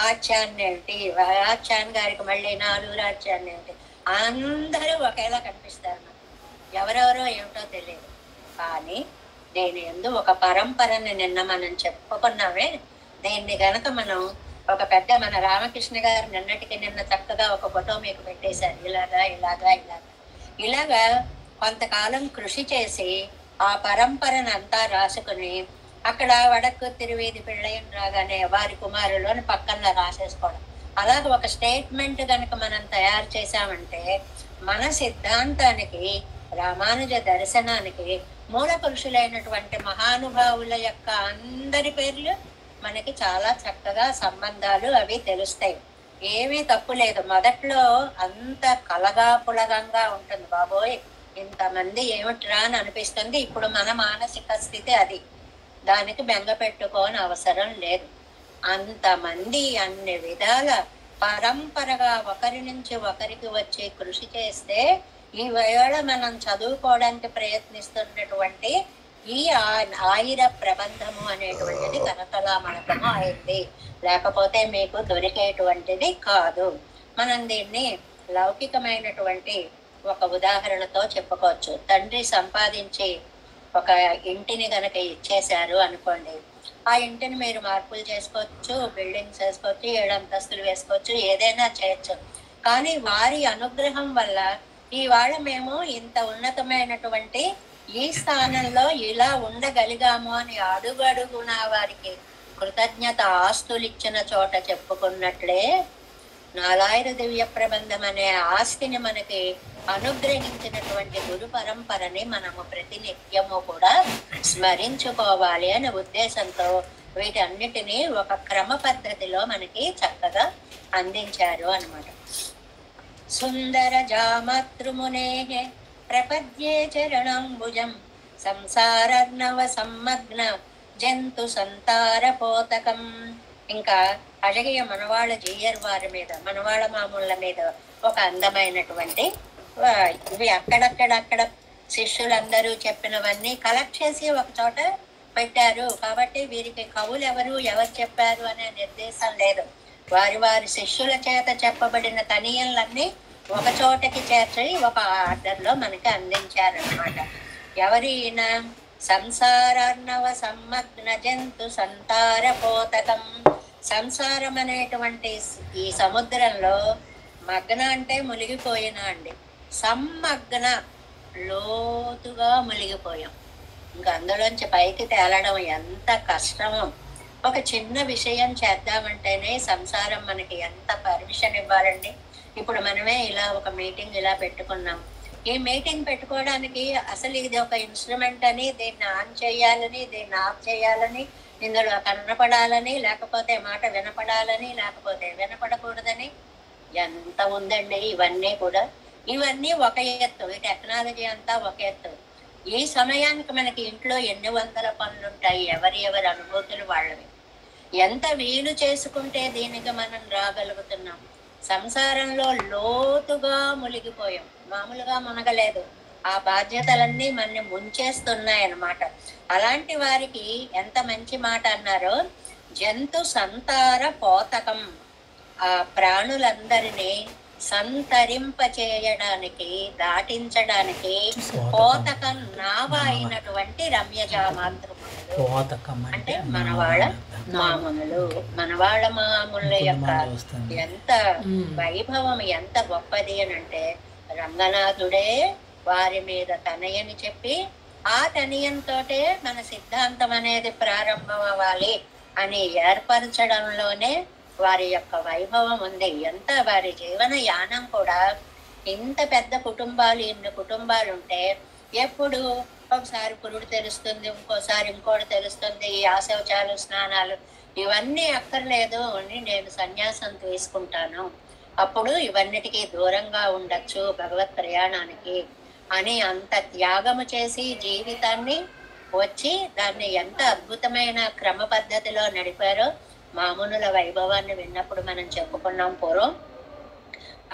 ఆచార్య ఏంటి, ఆచార్య గారికి మళ్ళీ నాలుగు ఆచార్య ఏంటి, అందరూ ఒకేలా కనిపిస్తారు. ఎవరెవరో ఏమిటో తెలియదు. కానీ దీని ఎందు ఒక పరంపరని నిన్న మనం చెప్పుకున్నామే. దీన్ని గనక మనం ఒక పెద్ద మన రామకృష్ణ గారు నిన్న చక్కగా ఒక ఫోటో మీకు పెట్టేశారు. ఇలాగా కొంతకాలం కృషి చేసి ఆ పరంపరను అంతా రాసుకుని అక్కడ వడక్కు తిరువేది పిళ్ళయ్య రాగానే వారి కుమారులు అని పక్కన రాసేసుకోవడం. అలాగే ఒక స్టేట్మెంట్ కనుక మనం తయారు చేశామంటే మన సిద్ధాంతానికి, రామానుజ దర్శనానికి మూల పురుషులైనటువంటి మహానుభావుల యొక్క అందరి పేర్లు మనకి చాలా చక్కగా సంబంధాలు అవి తెలుస్తాయి. ఏమీ తప్పు లేదు. మొదట్లో అంత కలగా పులగంగా ఉంటుంది. బాబోయ్ ఇంతమంది ఏమిట్రా అని అనిపిస్తుంది. ఇప్పుడు మన మానసిక స్థితి అది. దానికి బెంగ పెట్టుకోని అవసరం లేదు. అంతమంది అన్ని విధాల పరంపరగా ఒకరి నుంచి ఒకరికి వచ్చి కృషి చేస్తే ఈ వేళ మనం చదువుకోవడానికి ప్రయత్నిస్తున్నటువంటి ఈ ఆయిర ప్రబంధము అనేటువంటిది కనకలామణకము అయింది. లేకపోతే మీకు దొరికేటువంటిది కాదు. మనం దీన్ని లౌకికమైనటువంటి ఒక ఉదాహరణతో చెప్పుకోవచ్చు. తండ్రి సంపాదించి ఒక ఇంటిని గనక ఇచ్చేశారు అనుకోండి, ఆ ఇంటిని మీరు మార్పులు చేసుకోవచ్చు, బిల్డింగ్స్ వేసుకోవచ్చు, 7 అంతస్తులు వేసుకోవచ్చు, ఏదైనా చేయొచ్చు. కానీ వారి అనుగ్రహం వల్ల ఇవాళ మేము ఇంత ఉన్నతమైనటువంటి ఈ స్థానంలో ఇలా ఉండగలిగాము అని అడుగడుగున వారికి కృతజ్ఞత ఆస్తులు ఇచ్చిన చోట చెప్పుకున్నట్లే నాలాయిర దివ్య ప్రబంధం అనే ఆస్తిని మనకి అనుగ్రహించినటువంటి గురు పరంపరని మనము ప్రతినిత్యము కూడా స్మరించుకోవాలి అనే ఉద్దేశంతో వీటన్నిటినీ ఒక క్రమ పద్ధతిలో మనకి చక్కగా అందించారు అన్నమాట. సుందర జామాతృమునే ప్రపద్యే చరణంబుజం సంసారర్ణవ సమ్మగ్న జంతు సంతార పోతకం. ఇంకా అழகிய మనవాళ్ళ జీయర్ వారి మీద, మనవాళ్ళ మామూళ్ళ మీద ఒక అందమైనటువంటి ఇవి అక్కడక్కడ శిష్యులందరూ చెప్పినవన్నీ కలెక్ట్ చేసి ఒక చోట పెట్టారు. కాబట్టి వీరికి కవులు ఎవరు చెప్పారు అనే నిర్దేశం లేదు. వారి శిష్యుల చేత చెప్పబడిన తనీయంలన్నీ ఒక చోటకి చేర్చి ఒక ఆర్డర్లో మనకి అందించారనమాట. ఎవరైన సంసారార్ణవ సమ్మగ్న జంతు సంతార పోతకం. సంసారం అనేటువంటి ఈ సముద్రంలో మగ్న అంటే మునిగిపోయిన అండి, సమ్మగ్న లోతుగా మునిగిపోయాం. ఇంకా అందులోంచి పైకి తేలడం ఎంత కష్టమో. ఒక చిన్న విషయం చేద్దామంటేనే సంసారం మనకి ఎంత పర్మిషన్ ఇవ్వాలండి. ఇప్పుడు మనమే ఇలా ఒక మీటింగ్ ఇలా పెట్టుకున్నాం. ఈ మీటింగ్ పెట్టుకోవడానికి అసలు ఇది ఒక ఇన్స్ట్రుమెంట్ అని, దీన్ని ఆన్ చేయాలని, దీన్ని ఆఫ్ చేయాలని, ఇందులో కనపడాలని, లేకపోతే మాట వినపడాలని, లేకపోతే వినపడకూడదని ఎంత ఉందండి. ఇవన్నీ ఒక ఎత్తు. ఈ టెక్నాలజీ అంతా ఒక ఎత్తు. ఈ సమయానికి మనకి ఇంట్లో ఎన్ని వందల పనులు ఉంటాయి. ఎవరి అనుభూతులు వాళ్ళవి. ఎంత వీలు చేసుకుంటే దీనికి మనం రాగలుగుతున్నాం. సంసారంలో లోతుగా మునిగిపోయాం, మామూలుగా మునగలేదు. ఆ బాధ్యతలన్నీ మనని ముంచేస్తున్నాయన్నమాట. అలాంటి వారికి ఎంత మంచి మాట అన్నారో, జంతు సంతార పోతకం. ఆ ప్రాణులందరినీ సంతరింప చేయడానికి, దాటించడానికి పోతకం నావ అయినటువంటి రమ్యజామాతృములు అంటే మనవాళ్ళ మామూల యొక్క ఎంత వైభవం, ఎంత గొప్పది అని అంటే రంగనాథుడే వారి మీద తనయని చెప్పి ఆ తనియంతో మన సిద్ధాంతం అనేది ప్రారంభం అవ్వాలి అని ఏర్పరచడంలోనే వారి యొక్క వైభవం ఉంది. ఎంత వారి జీవన యానం కూడా ఇంత పెద్ద కుటుంబాలు, ఇన్ని కుటుంబాలు ఉంటే ఎప్పుడు ఒకసారి పురుడు తెలుస్తుంది, ఇంకోసారి ఇంకోటి తెలుస్తుంది, ఈ ఆశౌచాలు స్నానాలు ఇవన్నీ అక్కర్లేదు అని నేను సన్యాసం తీసుకుంటాను, అప్పుడు ఇవన్నిటికీ దూరంగా ఉండొచ్చు భగవత్ ప్రయాణానికి అని అంత త్యాగము చేసి జీవితాన్ని వచ్చి దాన్ని ఎంత అద్భుతమైన క్రమ పద్ధతిలో నడిపారో మామునుల వైభవాన్ని విన్నప్పుడు మనం చెప్పుకున్నాం పూర్వం.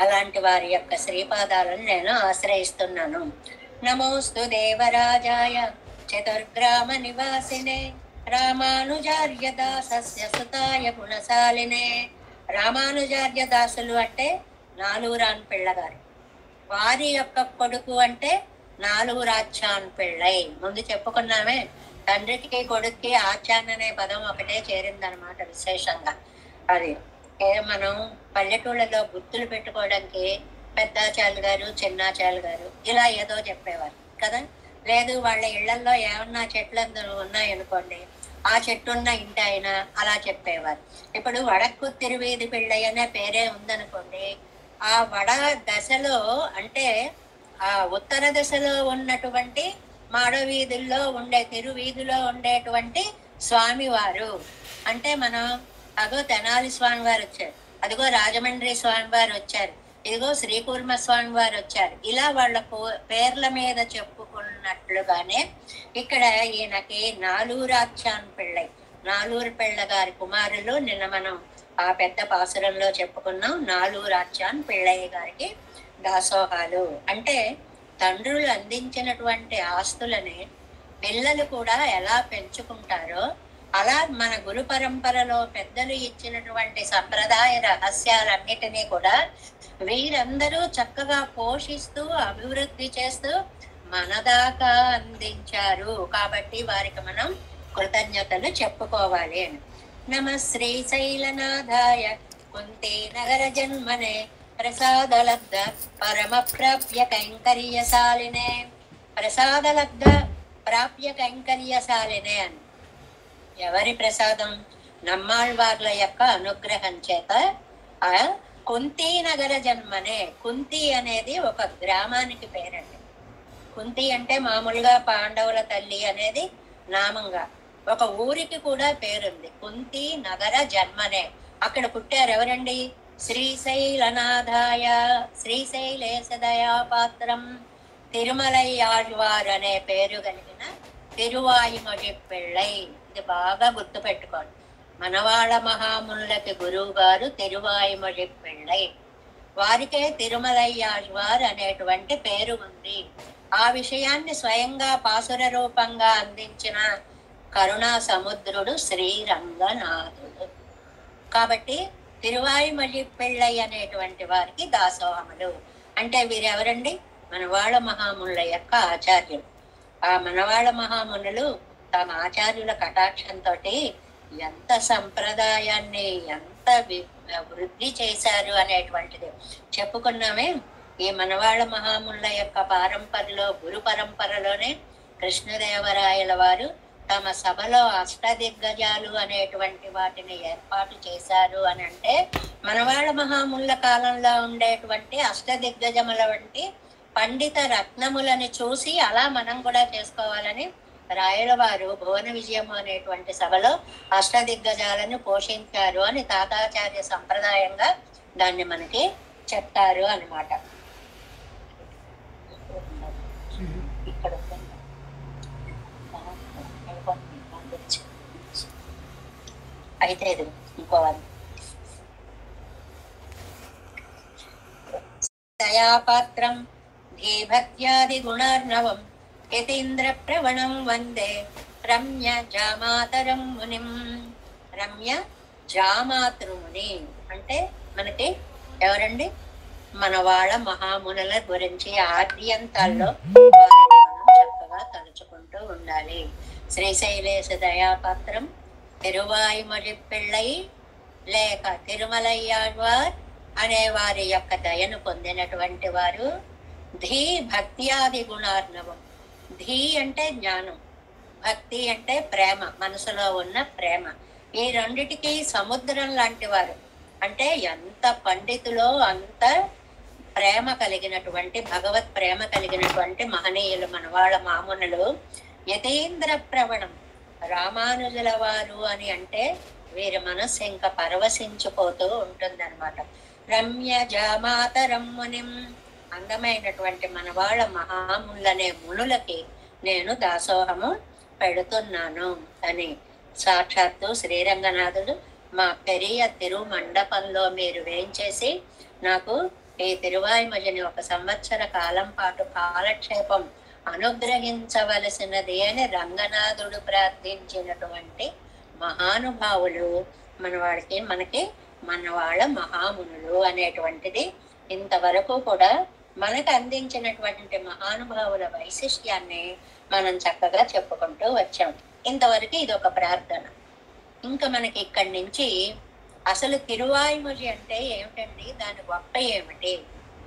అలాంటి వారి యొక్క శ్రీపాదాలను నేను ఆశ్రయిస్తున్నాను. నమోస్తు దేవరాజాయ చతుర్గ్రామ నివాసినే రామానుజార్య దాసస్య సుతాయ గుణశాలినే. రామానుజార్య దాసులు అంటే నాలూరాన్ పిళ్ళగారు, వారి యొక్క కొడుకు అంటే నాలూరాచాన్ పిళ్ళై. ముందు చెప్పుకున్నామే, తండ్రికి కొడుక్కి ఆచాన్ అనే పదం ఒకటే చేరిందనమాట విశేషంగా. అది మనం పల్లెటూళ్ళలో గుర్తులు పెట్టుకోవడానికి పెద్దాచార్యులు గారు, చిన్నాచార్యులు గారు ఇలా ఏదో చెప్పేవారు కదా. లేదు వాళ్ళ ఇళ్లలో ఏమన్నా చెట్లు ఉన్నాయనుకోండి, ఆ చెట్టున్న ఇంటి ఆయన అలా చెప్పేవారు. ఇప్పుడు వడక్కు తిరువీధి పిళ్ళయ్య అనే పేరే ఉందనుకోండి, ఆ వడ దశలో అంటే ఆ ఉత్తర దశలో ఉన్నటువంటి మాడవీధుల్లో ఉండే తిరువీధిలో ఉండేటువంటి స్వామివారు అంటే మనం అగో తెనాలి స్వామి వారు వచ్చారు, అదిగో రాజమండ్రి స్వామి వారు వచ్చారు, ఇదిగో శ్రీకూర్మ స్వామి వారు వచ్చారు, ఇలా వాళ్ళ పేర్ల మీద చెప్పుకున్నట్లుగానే ఇక్కడ ఈయనకి నాలూరాచాన్ పిళ్ళై, నాలూరు పిళ్ళ గారి కుమారులు. నిన్న మనం ఆ పెద్ద పాసురంలో చెప్పుకున్నాం. నాలూరాచాన్ పిళ్ళయ్య గారికి దాసోహాలు అంటే తండ్రులు అందించినటువంటి ఆస్తులని పిల్లలు కూడా ఎలా పెంచుకుంటారో అలా మన గురు పరంపరలో పెద్దలు ఇచ్చినటువంటి సంప్రదాయ రహస్యాలన్నిటినీ కూడా వీరందరూ చక్కగా పోషిస్తూ అభివృద్ధి చేస్తూ మన దాకా అందించారు. కాబట్టి వారికి మనం కృతజ్ఞతలు చెప్పుకోవాలి అని. నమ శ్రీశైలనాథాయ కుంతి నగర జన్మనే ప్రసాదలబ్ధ పరమ ప్రాప్య కైంకర్యశాలినే. ప్రసాదలబ్ధ ప్రాప్య కైంకర్యశాలినే అని ఎవరి ప్రసాదం? నమ్మాళ్వార్ల యొక్క అనుగ్రహం చేత ఆ కుంతి నగర జన్మనే. కుంతి అనేది ఒక గ్రామానికి పేరండి. కుంతి అంటే మామూలుగా పాండవుల తల్లి అనేది నామంగా, ఒక ఊరికి కూడా పేరుంది. కుంతి నగర జన్మనే. అక్కడ పుట్టారు ఎవరండి? శ్రీశైలనాథాయ శ్రీశైలేశ దయాపాత్రం తిరుమలై ఆళ్వార్ అనే పేరు కలిగిన తిరువాయిమొഴി పిళ్ళై. ఇది బాగా గుర్తు పెట్టుకోండి. మనవాళ్ళ మహామునులకి గురువు గారు తిరువాయిమొഴి పిళ్ళై. వారికే తిరుమలై ఆళ్వార్ అనేటువంటి పేరు ఉంది. ఆ విషయాన్ని స్వయంగా పాసుర రూపంగా అందించిన కరుణా సముద్రుడు శ్రీరంగనాథుడు. కాబట్టి తిరువాయిమొഴి పిళ్ళై అనేటువంటి వారికి దాసోహములు. అంటే వీరెవరండి? మనవాళ్ళ మహామునుల యొక్క ఆచార్యులు. ఆ మనవాళ్ళ మహామునులు తమ ఆచార్యుల కటాక్షంతో ఎంత సంప్రదాయాన్ని ఎంత వృద్ధి చేశారు అనేటువంటిది చెప్పుకున్నామే. ఈ మనవాళ్ళ మహామునుల యొక్క పరంపరలో, గురు పరంపరలోనే కృష్ణదేవరాయల వారు తమ సభలో అష్టదిగ్గజాలు అనేటువంటి వాటిని ఏర్పాటు చేశారు అని అంటే మనవాళ్ళ మహామునుల కాలంలో ఉండేటువంటి అష్టదిగ్గజముల వంటి పండిత రత్నములని చూసి అలా మనం కూడా చేసుకోవాలని రాయల వారు భువన విజయము అనేటువంటి సభలో అష్టదిగ్గజాలను పోషించారు అని తాతాచార్య సంప్రదాయంగా దాన్ని మనకి చెప్తారు అన్నమాట. ఇక్కడ అయితే ఇది ఇంకోవాలి. దయాపాత్రం ధీభక్త్యాది గుణార్ణవం యతీంద్ర ప్రవణం వందే రమ్య జామాతరం మునిం. రమ్య జామాతృముని అంటే మనకి ఎవరండి? మన వాళ్ళ మహామునుల గురించి ఆద్యంతాల్లో వారిని మనం చక్కగా తలుచుకుంటూ ఉండాలి. శ్రీశైలేశ దయాపాత్రం తిరువాయిమొഴి పిళ్ళై లేక తిరుమలై ఆళ్వార్ అనే వారి యొక్క దయను పొందినటువంటి వారు ధీ భక్త్యాది గుణార్ణవం. ధీ అంటే జ్ఞానం, భక్తి అంటే ప్రేమ, మనసులో ఉన్న ప్రేమ. ఈ రెండిటికి సముద్రం లాంటి వారు. అంటే ఎంత పండితులో అంత ప్రేమ కలిగినటువంటి, భగవత్ ప్రేమ కలిగినటువంటి మహనీయులు మన వాళ్ళ మామునులు. యతీంద్ర ప్రవణం, రామానుజుల వారు అని అంటే వీరి మనస్సు ఇంకా పరవశించిపోతూ ఉంటుందన్నమాట. రమ్య జామాతరం మునిం, అందమైనటువంటి మన వాళ్ళ మహాములనే మునులకి నేను దాసోహము పెడుతున్నాను అని సాక్షాత్తు శ్రీరంగనాథుడు మా పెరియ తిరుమండపంలో మీరు వేయించేసి నాకు ఈ తిరువాయిమజిని 1 సంవత్సర కాలం పాటు కాలక్షేపం అనుగ్రహించవలసినది అని రంగనాథుడు ప్రార్థించినటువంటి మహానుభావులు మనకి మన వాళ్ళ మహామునులు అనేటువంటిది ఇంతవరకు కూడా మనకు అందించినటువంటి మహానుభావుల వైశిష్ట్యాన్ని మనం చక్కగా చెప్పుకుంటూ వచ్చాం. ఇంతవరకు ఇది ఒక ప్రార్థన. ఇంకా మనకి ఇక్కడి నుంచి అసలు తిరువాయిమొഴി అంటే ఏమిటండి, దాని గొప్ప ఏమిటి,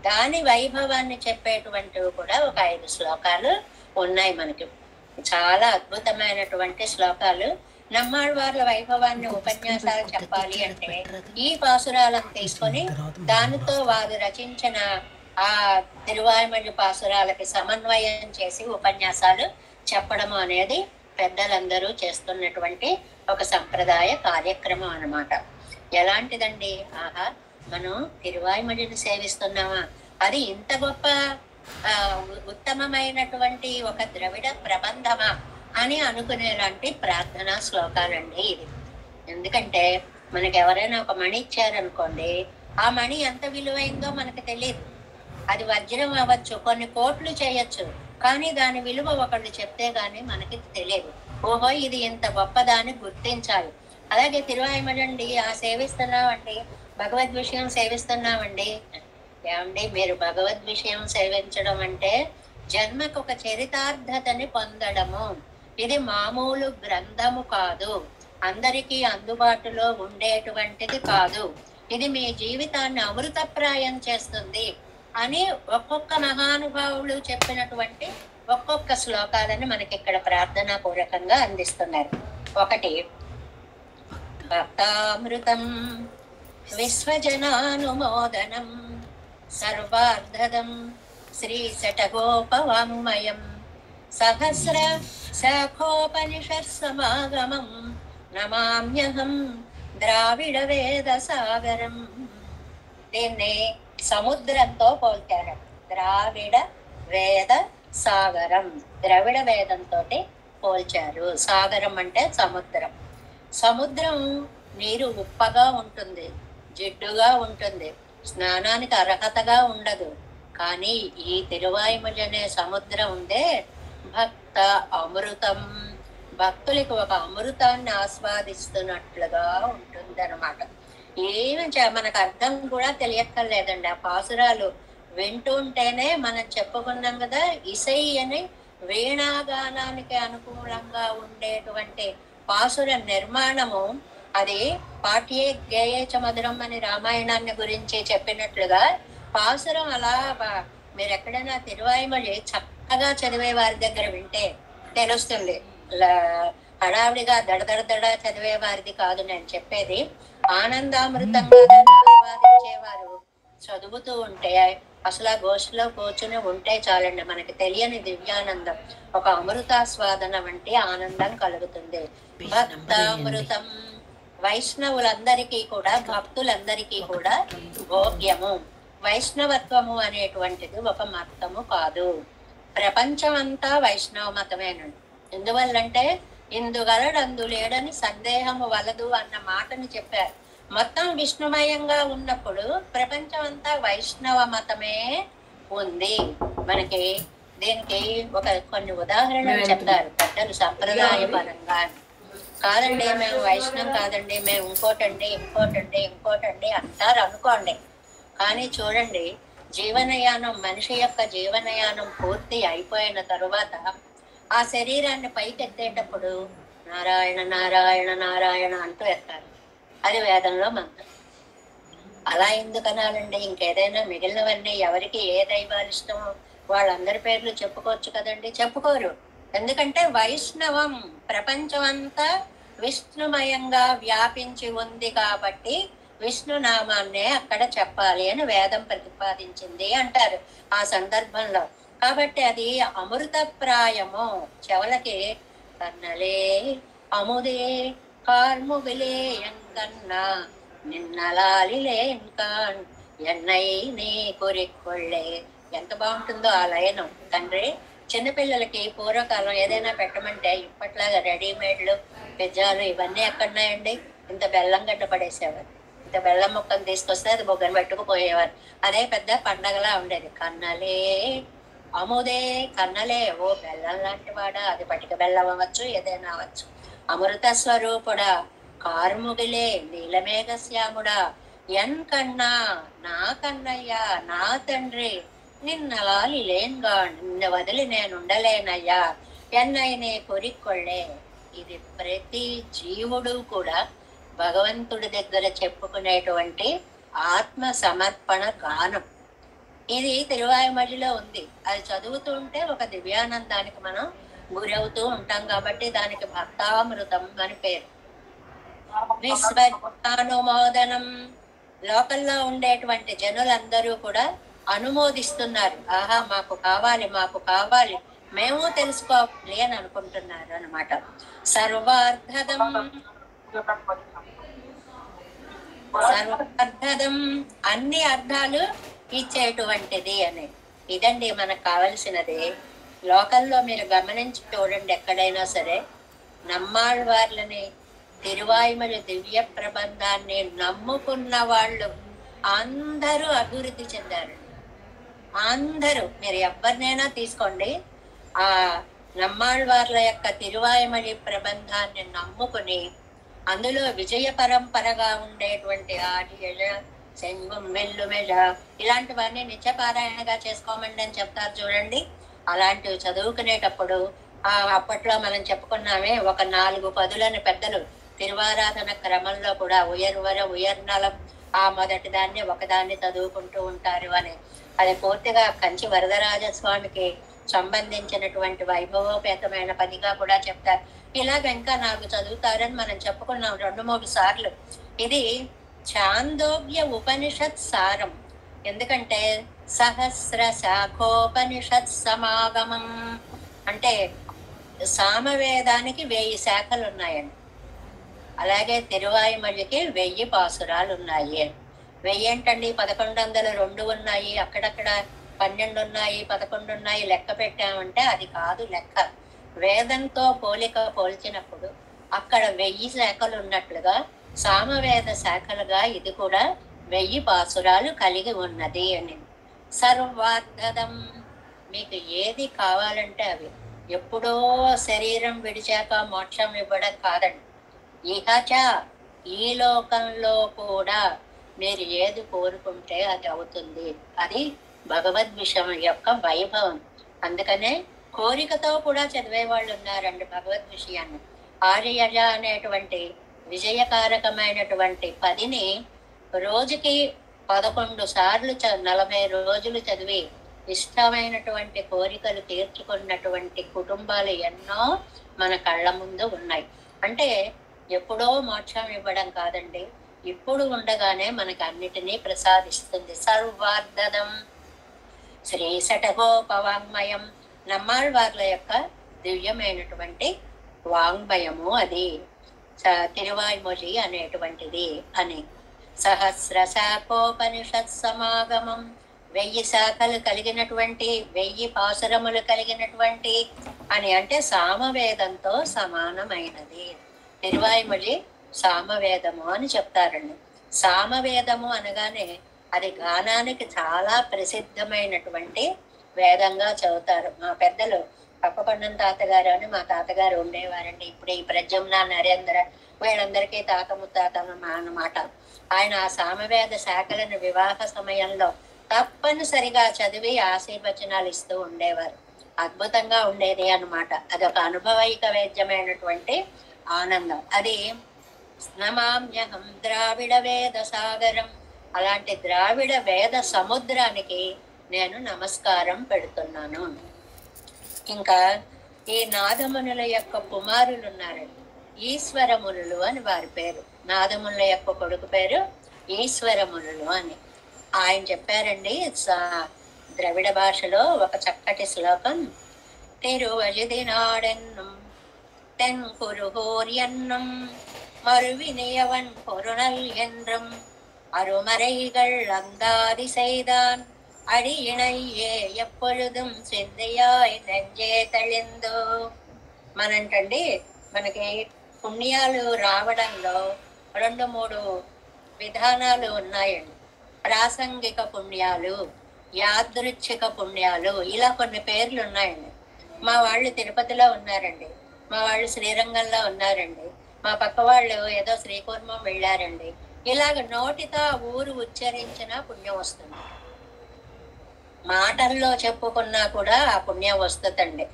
దాని వైభవాన్ని చెప్పేటువంటివి కూడా ఒక 5 శ్లోకాలు ఉన్నాయి మనకి. చాలా అద్భుతమైనటువంటి శ్లోకాలు. నమ్మాళ్వార్ల వైభవాన్ని ఉపన్యాసాలు చెప్పాలి అంటే ఈ పాసురాలను తీసుకొని దానితో వారు రచించిన ఆ తిరువాయిమొഴി పాసురాలకి సమన్వయం చేసి ఉపన్యాసాలు చెప్పడము అనేది పెద్దలందరూ చేస్తున్నటువంటి ఒక సంప్రదాయ కార్యక్రమం అన్నమాట. ఎలాంటిదండి, ఆహా మనం తిరువాయిమొഴിని సేవిస్తున్నామా, అది ఇంత గొప్ప ఉత్తమమైనటువంటి ఒక ద్రవిడ ప్రబంధమా అని అనుకునేలాంటి ప్రార్థనా శ్లోకాలండి ఇది. ఎందుకంటే మనకి ఎవరైనా ఒక మణి ఇచ్చారనుకోండి, ఆ మణి ఎంత విలువైందో మనకు తెలియదు. అది వజ్రం అవ్వచ్చు, కొన్ని కోట్లు చేయొచ్చు, కానీ దాని విలువ ఒకళ్ళు చెప్తే గాని మనకి తెలియదు. ఓహో ఇది ఇంత గొప్పదాన్ని గుర్తించాలి. అలాగే తిరువాయిమొഴి సేవిస్తున్నామండి, భగవద్ విషయం సేవిస్తున్నామండి. ఏమండి, మీరు భగవద్ విషయం సేవించడం అంటే జన్మకు ఒక చరితార్థతని పొందడము. ఇది మామూలు గ్రంథము కాదు, అందరికీ అందుబాటులో ఉండేటువంటిది కాదు. ఇది మీ జీవితాన్ని అమృతప్రాయం చేస్తుంది అని ఒక్కొక్క మహానుభావులు చెప్పినటువంటి ఒక్కొక్క శ్లోకాలను మనకి ఇక్కడ ప్రార్థనా పూర్వకంగా అందిస్తున్నారు. ఒకటి, భక్తామృతం విశ్వజనానుమోదనం సర్వార్ధదం శ్రీ శఠగోపవాङ्మయం సహస్ర శాఖోపనిషత్ సమాగమం నమామ్యహం ద్రావిడ వేద సాగరం. దీన్ని సముద్రంతో పోల్చారు. ద్రావిడ వేద సాగరం, ద్రవిడ వేదంతో పోల్చారు. సాగరం అంటే సముద్రం. సముద్రం నీరు ఉప్పగా ఉంటుంది, జిడ్డుగా ఉంటుంది, స్నానానికి అర్హతగా ఉండదు. కానీ ఈ తిరువాయిమొഴి అనే సముద్రం ఉందే భక్త అమృతం, భక్తులకు ఒక అమృతాన్ని ఆస్వాదిస్తున్నట్లుగా ఉంటుంది అన్నమాట. ఏమి మనకు అర్థం కూడా తెలియక్కర్లేదండి. ఆ పాసురాలు వింటుంటేనే మనం చెప్పుకున్నాం కదా, ఇసై అని వీణాగానానికి అనుకూలంగా ఉండేటువంటి పాసుర నిర్మాణము. అది పాఠ్యే గేయే చ మధురం అని రామాయణాన్ని గురించి చెప్పినట్లుగా పాసురం అలా మీరు ఎక్కడైనా తిరువాయిమొഴి చక్కగా చదివే వారి దగ్గర వింటే తెలుస్తుంది. హడావిడిగా దడదడ చదివే వారిది కాదు నేను చెప్పేది. ఆనందామృతంగా దాన్ని ఆస్వాదించేవారు చదువుతూ ఉంటే అసలు ఆ గోష్ఠిలో కూర్చుని ఉంటే చాలండి, మనకి తెలియని దివ్యానందం, ఒక అమృతాస్వాదన వంటి ఆనందం కలుగుతుంది. భక్తామృతం వైష్ణవులందరికీ కూడా, భక్తులందరికీ కూడా భోగ్యము. వైష్ణవత్వము అనేటువంటిది ఒక మతము కాదు, ప్రపంచం అంతా వైష్ణవ మతమేనండి. ఎందువల్లంటే ఇందుగలడందు లేడని సందేహము వలదు అన్న మాటని చెప్పారు. మొత్తం విష్ణుమయంగా ఉన్నప్పుడు ప్రపంచం అంతా వైష్ణవ మతమే ఉంది. మనకి దీనికి కొన్ని ఉదాహరణలు చెప్తారు పెద్దలు సంప్రదాయ పరంగా. కాదండి మేము వైష్ణవం కాదండి, మేము ఇంకోటండి అంటారు అనుకోండి. కానీ చూడండి, జీవనయానం, మనిషి యొక్క జీవనయానం పూర్తి అయిపోయిన తరువాత ఆ శరీరాన్ని పైకెత్తేటప్పుడు నారాయణ నారాయణ నారాయణ అంటూ ఎత్తారు. అది వేదంలో మంత్రం. అలా ఎందుకు అనాలండి? ఇంకేదైనా మిగిలినవన్నీ ఎవరికి ఏ దైవాలు ఇష్టమో వాళ్ళందరి పేర్లు చెప్పుకోవచ్చు కదండి, చెప్పుకోరు. ఎందుకంటే వైష్ణవం ప్రపంచం అంతా విష్ణుమయంగా వ్యాపించి ఉంది కాబట్టి విష్ణు నామాన్నే అక్కడ చెప్పాలి అని వేదం ప్రతిపాదించింది అంటారు ఆ సందర్భంలో. కాబట్టి అది అమృతప్రాయము. చెవులకి కన్నలే అముదే కార్ముగిలే ఎంకన్నా నిన్నలాలిలేన్కాన్ ఎన్నై నీ కొరిక్కొళ్ళే. ఎంత బాగుంటుందో ఆ లయనం. తండ్రి చిన్నపిల్లలకి పూర్వకాలం ఏదైనా పెట్టమంటే ఇప్పట్లాగా రెడీమేడ్లు పిజ్జాలు ఇవన్నీ ఎక్కడున్నాయండి? ఇంత బెల్లం గడ్డ పడేసేవారు, ఇంత బెల్లం ముక్కలు తీసుకొస్తే అది బొగ్గను పెట్టుకుపోయేవారు. అదే పెద్ద పండగలా ఉండేది. కన్నలే అముదే, కన్నలే ఓ బెల్లం లాంటి వాడా, అది పటిక బెల్లం అవ్వచ్చు ఏదైనా అవ్వచ్చు. అమృత స్వరూపుడా కార్ముగిలే నీలమేఘ శ్యాముడా ఎన్ కన్నా నా కన్నయ్యా నా తండ్రి నిన్నలాలి లేన్గా నిన్న వదిలి నేనుండలేనయ్యా ఎన్నైనే కొరిక్కొళ్ళే. ఇది ప్రతి జీవుడు కూడా భగవంతుడి దగ్గర చెప్పుకునేటువంటి ఆత్మ సమర్పణ గానం. ఇది తిరువాయుమడిలో ఉంది. అది చదువుతూ ఉంటే ఒక దివ్యానందానికి మనం గురవుతూ ఉంటాం కాబట్టి దానికి భక్తామృతం అని పేరు. విశ్వనుమోదనం. లోకల్లో ఉండేటువంటి జనులందరూ కూడా అనుమోదిస్తున్నారు. ఆహా మాకు కావాలి, మాకు కావాలి, మేము తెలుసుకోవాలి అని అనుకుంటున్నారు అనమాట. సర్వార్థదం, సర్వార్థదం అన్ని అర్థాలు ఇచ్చేటువంటిది అని. ఇదండి మనకు కావలసినది. లోకల్లో మీరు గమనించి చూడండి, ఎక్కడైనా సరే నమ్మాళ్ళవార్లని తిరువాయుమలి దివ్య ప్రబంధాన్ని నమ్ముకున్న వాళ్ళు అందరూ అభివృద్ధి చెందారు. అందరూ, మీరు ఎవరినైనా తీసుకోండి, ఆ నమ్మాళ్ళవార్ల యొక్క తిరువాయుమలి ప్రబంధాన్ని నమ్ముకుని అందులో విజయ పరంపరగా ఉండేటువంటి ఆడియజ శంగుం వెల్లుమెజ ఇలాంటివన్నీ నిత్యపారాయణగా చేసుకోమండి అని చెప్తారు చూడండి. అలాంటివి చదువుకునేటప్పుడు అప్పట్లో మనం చెప్పుకున్నామే, ఒక 4 పదులని పెద్దలు తిరువారాధన క్రమంలో కూడా ఉయర్వర ఉయర్నలం ఆ మొదటి దాన్ని ఒకదాన్ని చదువుకుంటూ ఉంటారు అని. అది పూర్తిగా కంచి వరదరాజస్వామికి సంబంధించినటువంటి వైభవోపేతమైన పనిగా కూడా చెప్తారు. ఇలాగ ఇంకా 4 చదువుతారని మనం చెప్పుకున్నాం 2-3 సార్లు. ఇది ఛాందోగ్య ఉపనిషత్ సారం. ఎందుకంటే సహస్ర శాఖోపనిషత్ సమాగమం అంటే సామవేదానికి 1000 శాఖలు ఉన్నాయండి. అలాగే తిరువాయుమలికి 1000 పాసురాలు ఉన్నాయి. 1000 ఏంటండి, 1102 ఉన్నాయి, అక్కడక్కడ 12 ఉన్నాయి, 11 ఉన్నాయి, లెక్క పెట్టామంటే అది కాదు లెక్క. వేదంతో పోల్చినప్పుడు అక్కడ 1000 శాఖలు ఉన్నట్లుగా సామవేద శాఖలుగా ఇది కూడా 1000 పాసురాలు కలిగి ఉన్నది అని. సర్వార్థదం, మీకు ఏది కావాలంటే అవి. ఎప్పుడో శరీరం విడిచాక మోక్షం ఇవ్వడం కాదండి. ఇహచ ఈ లోకంలో కూడా మీరు ఏది కోరుకుంటే అది అవుతుంది. అది భగవద్ విషయం యొక్క వైభవం. అందుకనే కోరికతో కూడా చదివే వాళ్ళు ఉన్నారండి భగవద్ విషయాన్ని. ఆర్యజ అనేటువంటి విజయకారకమైనటువంటి 10ని రోజుకి 11 సార్లు 40 రోజులు చదివి ఇష్టమైనటువంటి కోరికలు తీర్చుకున్నటువంటి కుటుంబాలు ఎన్నో మన కళ్ళ ముందు ఉన్నాయి. అంటే ఎప్పుడో మోక్షం ఇవ్వడం కాదండి, ఇప్పుడు ఉండగానే మనకి అన్నిటినీ ప్రసాదిస్తుంది. సర్వార్థదం శ్రీ శఠగోపవాంగ్మయం, నమ్మాళ్ళవార్ల యొక్క దివ్యమైనటువంటి వాంగ్మయము అది తిరువాయుమొഴി అనేటువంటిది అని. సహస్ర శాఖోపనిషత్ సమాగమం, 1000 శాఖలు కలిగినటువంటి 1000 పాసురములు కలిగినటువంటి అని. అంటే సామవేదంతో సమానమైనది. తిరువాయుమొഴి సామవేదము అని చెప్తారండి. సామవేదము అనగానే అది గానానికి చాలా ప్రసిద్ధమైనటువంటి వేదంగా చదువుతారు. మా పెద్దలు పప్పకొండం తాతగారు అని మా తాతగారు ఉండేవారండి. ఇప్పుడు ఈ ప్రద్యుమ్న నరేంద్ర వీళ్ళందరికీ తాత ముత్తాత అన్నమాట. ఆయన ఆ సామవేద శాఖలను వివాహ సమయంలో తప్పనిసరిగా చదివి ఆశీర్వచనాలు ఇస్తూ ఉండేవారు. అద్భుతంగా ఉండేది అన్నమాట. అదొక అనుభవైక వేద్యమైనటువంటి ఆనందం. అది నమామ్యహం ద్రావిడ వేద సాగరం. అలాంటి ద్రావిడ వేద సముద్రానికి నేను నమస్కారం పెడుతున్నాను. ఇంకా ఈ నాదమునుల యొక్క కుమారులు ఉన్నారండి, ఈశ్వరమునులు అని వారి పేరు. నాదమునుల యొక్క కొడుకు పేరు ఈశ్వరమునులు అని ఆయన చెప్పారండి. ద్రవిడ భాషలో ఒక చక్కటి శ్లోకం. తిరువజిదినాడెన్నుం தென்குருகோர் மறுவினையவன் பொருணல் என்றும் அருமறைகள் அந்தாதி செய்தான் అడియినయ్యే ఎప్పొழுதும் సింధియాయ్ నెంజే తళిందో. మనంటండి మనకి పుణ్యాలు రావడంలో 2-3 విధానాలు ఉన్నాయండి. ప్రాసంగిక పుణ్యాలు, యాదృచ్ఛిక పుణ్యాలు, ఇలా కొన్ని పేర్లు ఉన్నాయండి. మా వాళ్ళు తిరుపతిలో ఉన్నారండి, మా వాళ్ళు శ్రీరంగంలో ఉన్నారండి, మా పక్క వాళ్ళు ఏదో శ్రీకూర్మం వెళ్ళారండి. ఇలాగ నోటితో ఊరు ఉచ్చరించిన పుణ్యం వస్తుంది. మాటల్లో చెప్పుకున్నా కూడా ఆ పుణ్యం వస్తుందటండి.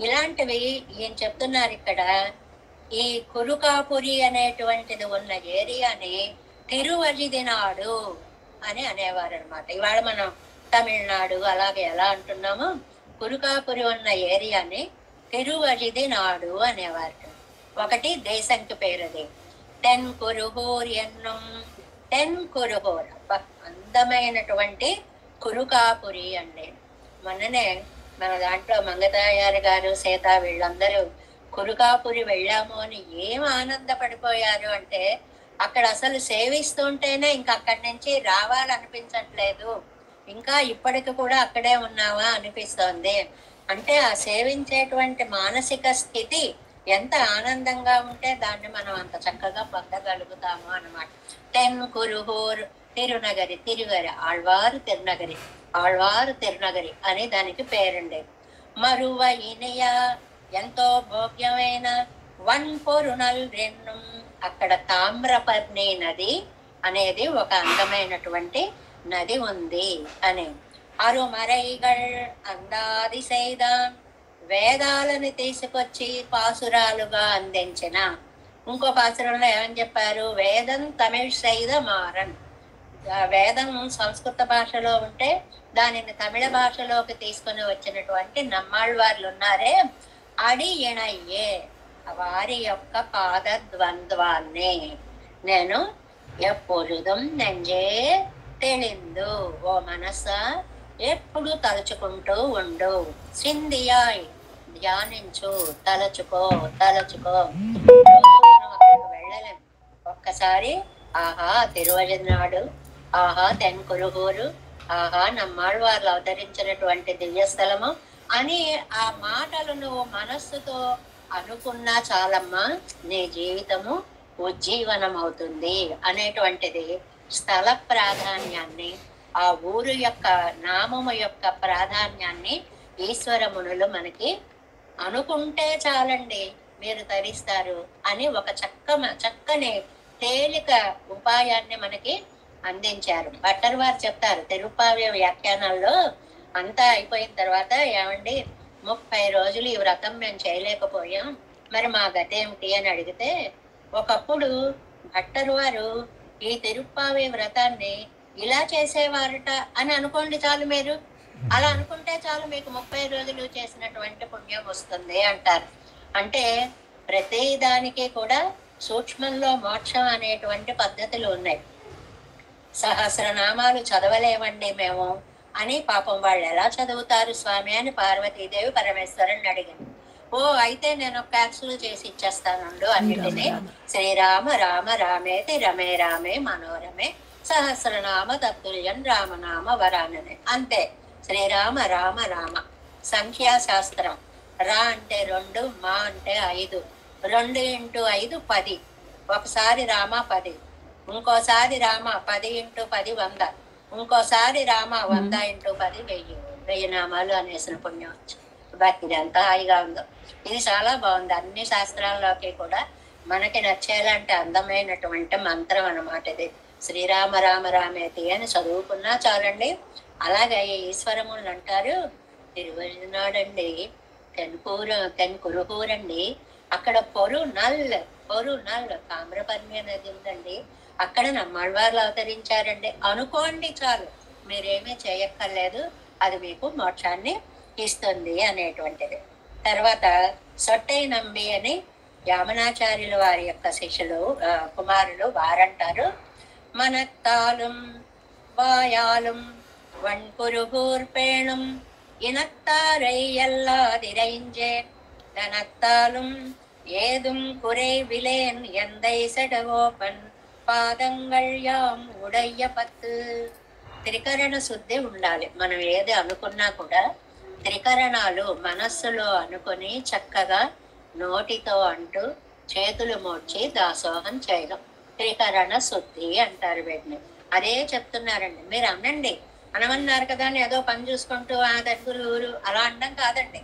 ఇలాంటివి ఈయన చెప్తున్నారు ఇక్కడ. ఈ కురుకాపురి అనేటువంటిది ఉన్న ఏరియాని తిరువజిదినాడు అని అనేవారు అనమాట. ఇవాళ మనం తమిళనాడు అలాగే ఎలా అంటున్నామో, కురుకాపురి ఉన్న ఏరియాని తిరువజిదినాడు అనేవారు. ఒకటి దేశంకి పేరుది. తెన్కురుహోర్ ఎన్నం, తెన్కురుహోర్, అందమైనటువంటి కురుకాపురి అండి. మొన్ననే మన దాంట్లో మంగతాయారు గారు, సీత వీళ్ళందరూ కురుకాపురి వెళ్ళాము అని ఏం ఆనందపడిపోయారు అంటే, అక్కడ అసలు సేవిస్తుంటేనే ఇంకా అక్కడి నుంచి రావాలనిపించట్లేదు, ఇంకా ఇప్పటికి కూడా అక్కడే ఉన్నావా అనిపిస్తోంది. అంటే ఆ సేవించేటువంటి మానసిక స్థితి ఎంత ఆనందంగా ఉంటే దాన్ని మనం అంత చక్కగా పొందగలుగుతాము అన్నమాట. తెన్కురుహోర్ తిరునగరి, తిరుగరి, ఆళ్వారు తిరునగరి, ఆళ్వారు తిరునగరి అని దానికి పేరుండే. మరువ ఇనయ, ఎంతో భోగ్యమైన వన్పొరునల్ రెన్ను, అక్కడ తామ్రపర్ణి నది అనేది ఒక అందమైనటువంటి నది ఉంది అని. అరుమరైగల్ అందాది సైదాన్, వేదాలను తీసుకొచ్చి పాసురాలుగా అందించిన. ఇంకో పాసురంలో ఏమని చెప్పారు? వేదం తమిళ్ సైద మారన్, వేదం సంస్కృత భాషలో ఉంటే దానిని తమిళ భాషలోకి తీసుకుని వచ్చినటువంటి నమ్మాళ్ళవార్లు ఉన్నారే, అడియణయ్యే, వారి యొక్క పాద ద్వంద్వాన్ని నేను ఎప్పుడుదం నెంజే తెలిందు, ఓ మనస ఎప్పుడు తలుచుకుంటూ ఉండు, సింధియాయ్ ధ్యానించు, తలచుకో తలచుకో. అక్కడికి వెళ్ళలేం, ఒక్కసారి ఆహా తిరువజినాడు, ఆహా తెన్కురుహోరు, ఆహా నమ్మాళ్ళవార్లు అవతరించినటువంటి దివ్యస్థలము అని ఆ మాటలు నువ్వు మనస్సుతో అనుకున్నా చాలమ్మా, నీ జీవితము ఉజ్జీవనం అవుతుంది అనేటువంటిది స్థల ప్రాధాన్యాన్ని, ఆ ఊరు యొక్క నామము యొక్క ప్రాధాన్యాన్ని ఈశ్వరమునులు మనకి అనుకుంటే చాలండి మీరు తరిస్తారు అని ఒక చక్కని తేలిక ఉపాయాన్ని మనకి అందించారు. భట్టర్ వారు చెప్తారు తిరుప్పావ్య వ్యాఖ్యానాల్లో, అంతా అయిపోయిన తర్వాత, ఏమండి 30 రోజులు ఈ వ్రతం మేము చేయలేకపోయాం, మరి మా గతి ఏమిటి అని అడిగితే, ఒకప్పుడు భట్టర్ వారు ఈ తిరుప్పావి వ్రతాన్ని ఇలా చేసేవారట అని అనుకోండి చాలు, మీరు అలా అనుకుంటే చాలు, మీకు 30 రోజులు చేసినటువంటి పుణ్యం వస్తుంది అంటారు. అంటే ప్రతి దానికి కూడా సూక్ష్మంలో మోక్షం అనేటువంటి పద్ధతులు ఉన్నాయి. సహస్రనామాలు చదవలేమండి మేము అని పాపం వాళ్ళు ఎలా చదువుతారు స్వామి అని పార్వతీదేవి పరమేశ్వరుని అడిగింది. ఓ అయితే నేను ఒక క్యాప్సూల్ చేసి ఇచ్చేస్తానుండు అన్నిటినీ. శ్రీరామ రామ రామేతి రమే రామే మనోరమే సహస్రనామ తత్తుల్యం రామనామ వరాననే. అంతే, శ్రీరామ రామ రామ. సంఖ్యాశాస్త్రం, రా అంటే 2, మా అంటే 5, 2 × 5 10, ఒకసారి రామ 10, ఇంకోసారి రామ 10 × 10 100, ఇంకోసారి రామ 100 × 10 1000 నామాలు అనేసిన పుణ్యం వచ్చి భక్తి ఎంత హాయిగా ఉందో. ఇది చాలా బాగుంది. అన్ని శాస్త్రాల్లోకి కూడా మనకి నచ్చేలాంటి అందమైనటువంటి మంత్రం అన్నమాట ఇది. శ్రీరామ రామ రామేతి అని చదువుకున్నా చాలండి. అలాగే ఈశ్వరములు అంటారు, తిరువజినాడండి, తెన్కురుహూరండి, అక్కడ పొరునల్ తామ్రపర్ణి నది ఉందండి, అక్కడ నమ్మాళ్ళవార్లు అవతరించారండి అనుకోండి చాలు. మీరేమీ చేయక్కర్లేదు, అది మీకు మోక్షాన్ని ఇస్తుంది అనేటువంటిది. తర్వాత సొట్టై నంబి అని యామనాచార్యుల వారి యొక్క శిష్యులు కుమారులు వారంటారు, మనత్తాలుం వాయాలుం వన్కురుగూర్పేణుం இனத்தாரை எல்லாதிரைஞ்சே தனத்தாலும் ஏதும் குறை விலேன் எந்தை செடகோபன் పాదంగళ్ యాం ఉడయ్య పత్తు. త్రికరణ శుద్ధి ఉండాలి. మనం ఏది అనుకున్నా కూడా త్రికరణాలు మనస్సులో అనుకొని చక్కగా నోటితో అంటూ చేతులు మోడ్చి దాసోహం చేయడం త్రికరణ శుద్ధి అంటారు వీటిని. అదే చెప్తున్నారండి. మీరు అనండి, అనమన్నారు కదా అని ఏదో పని చూసుకుంటూ ఆ దగ్గర ఊరు అలా అనడం కాదండి.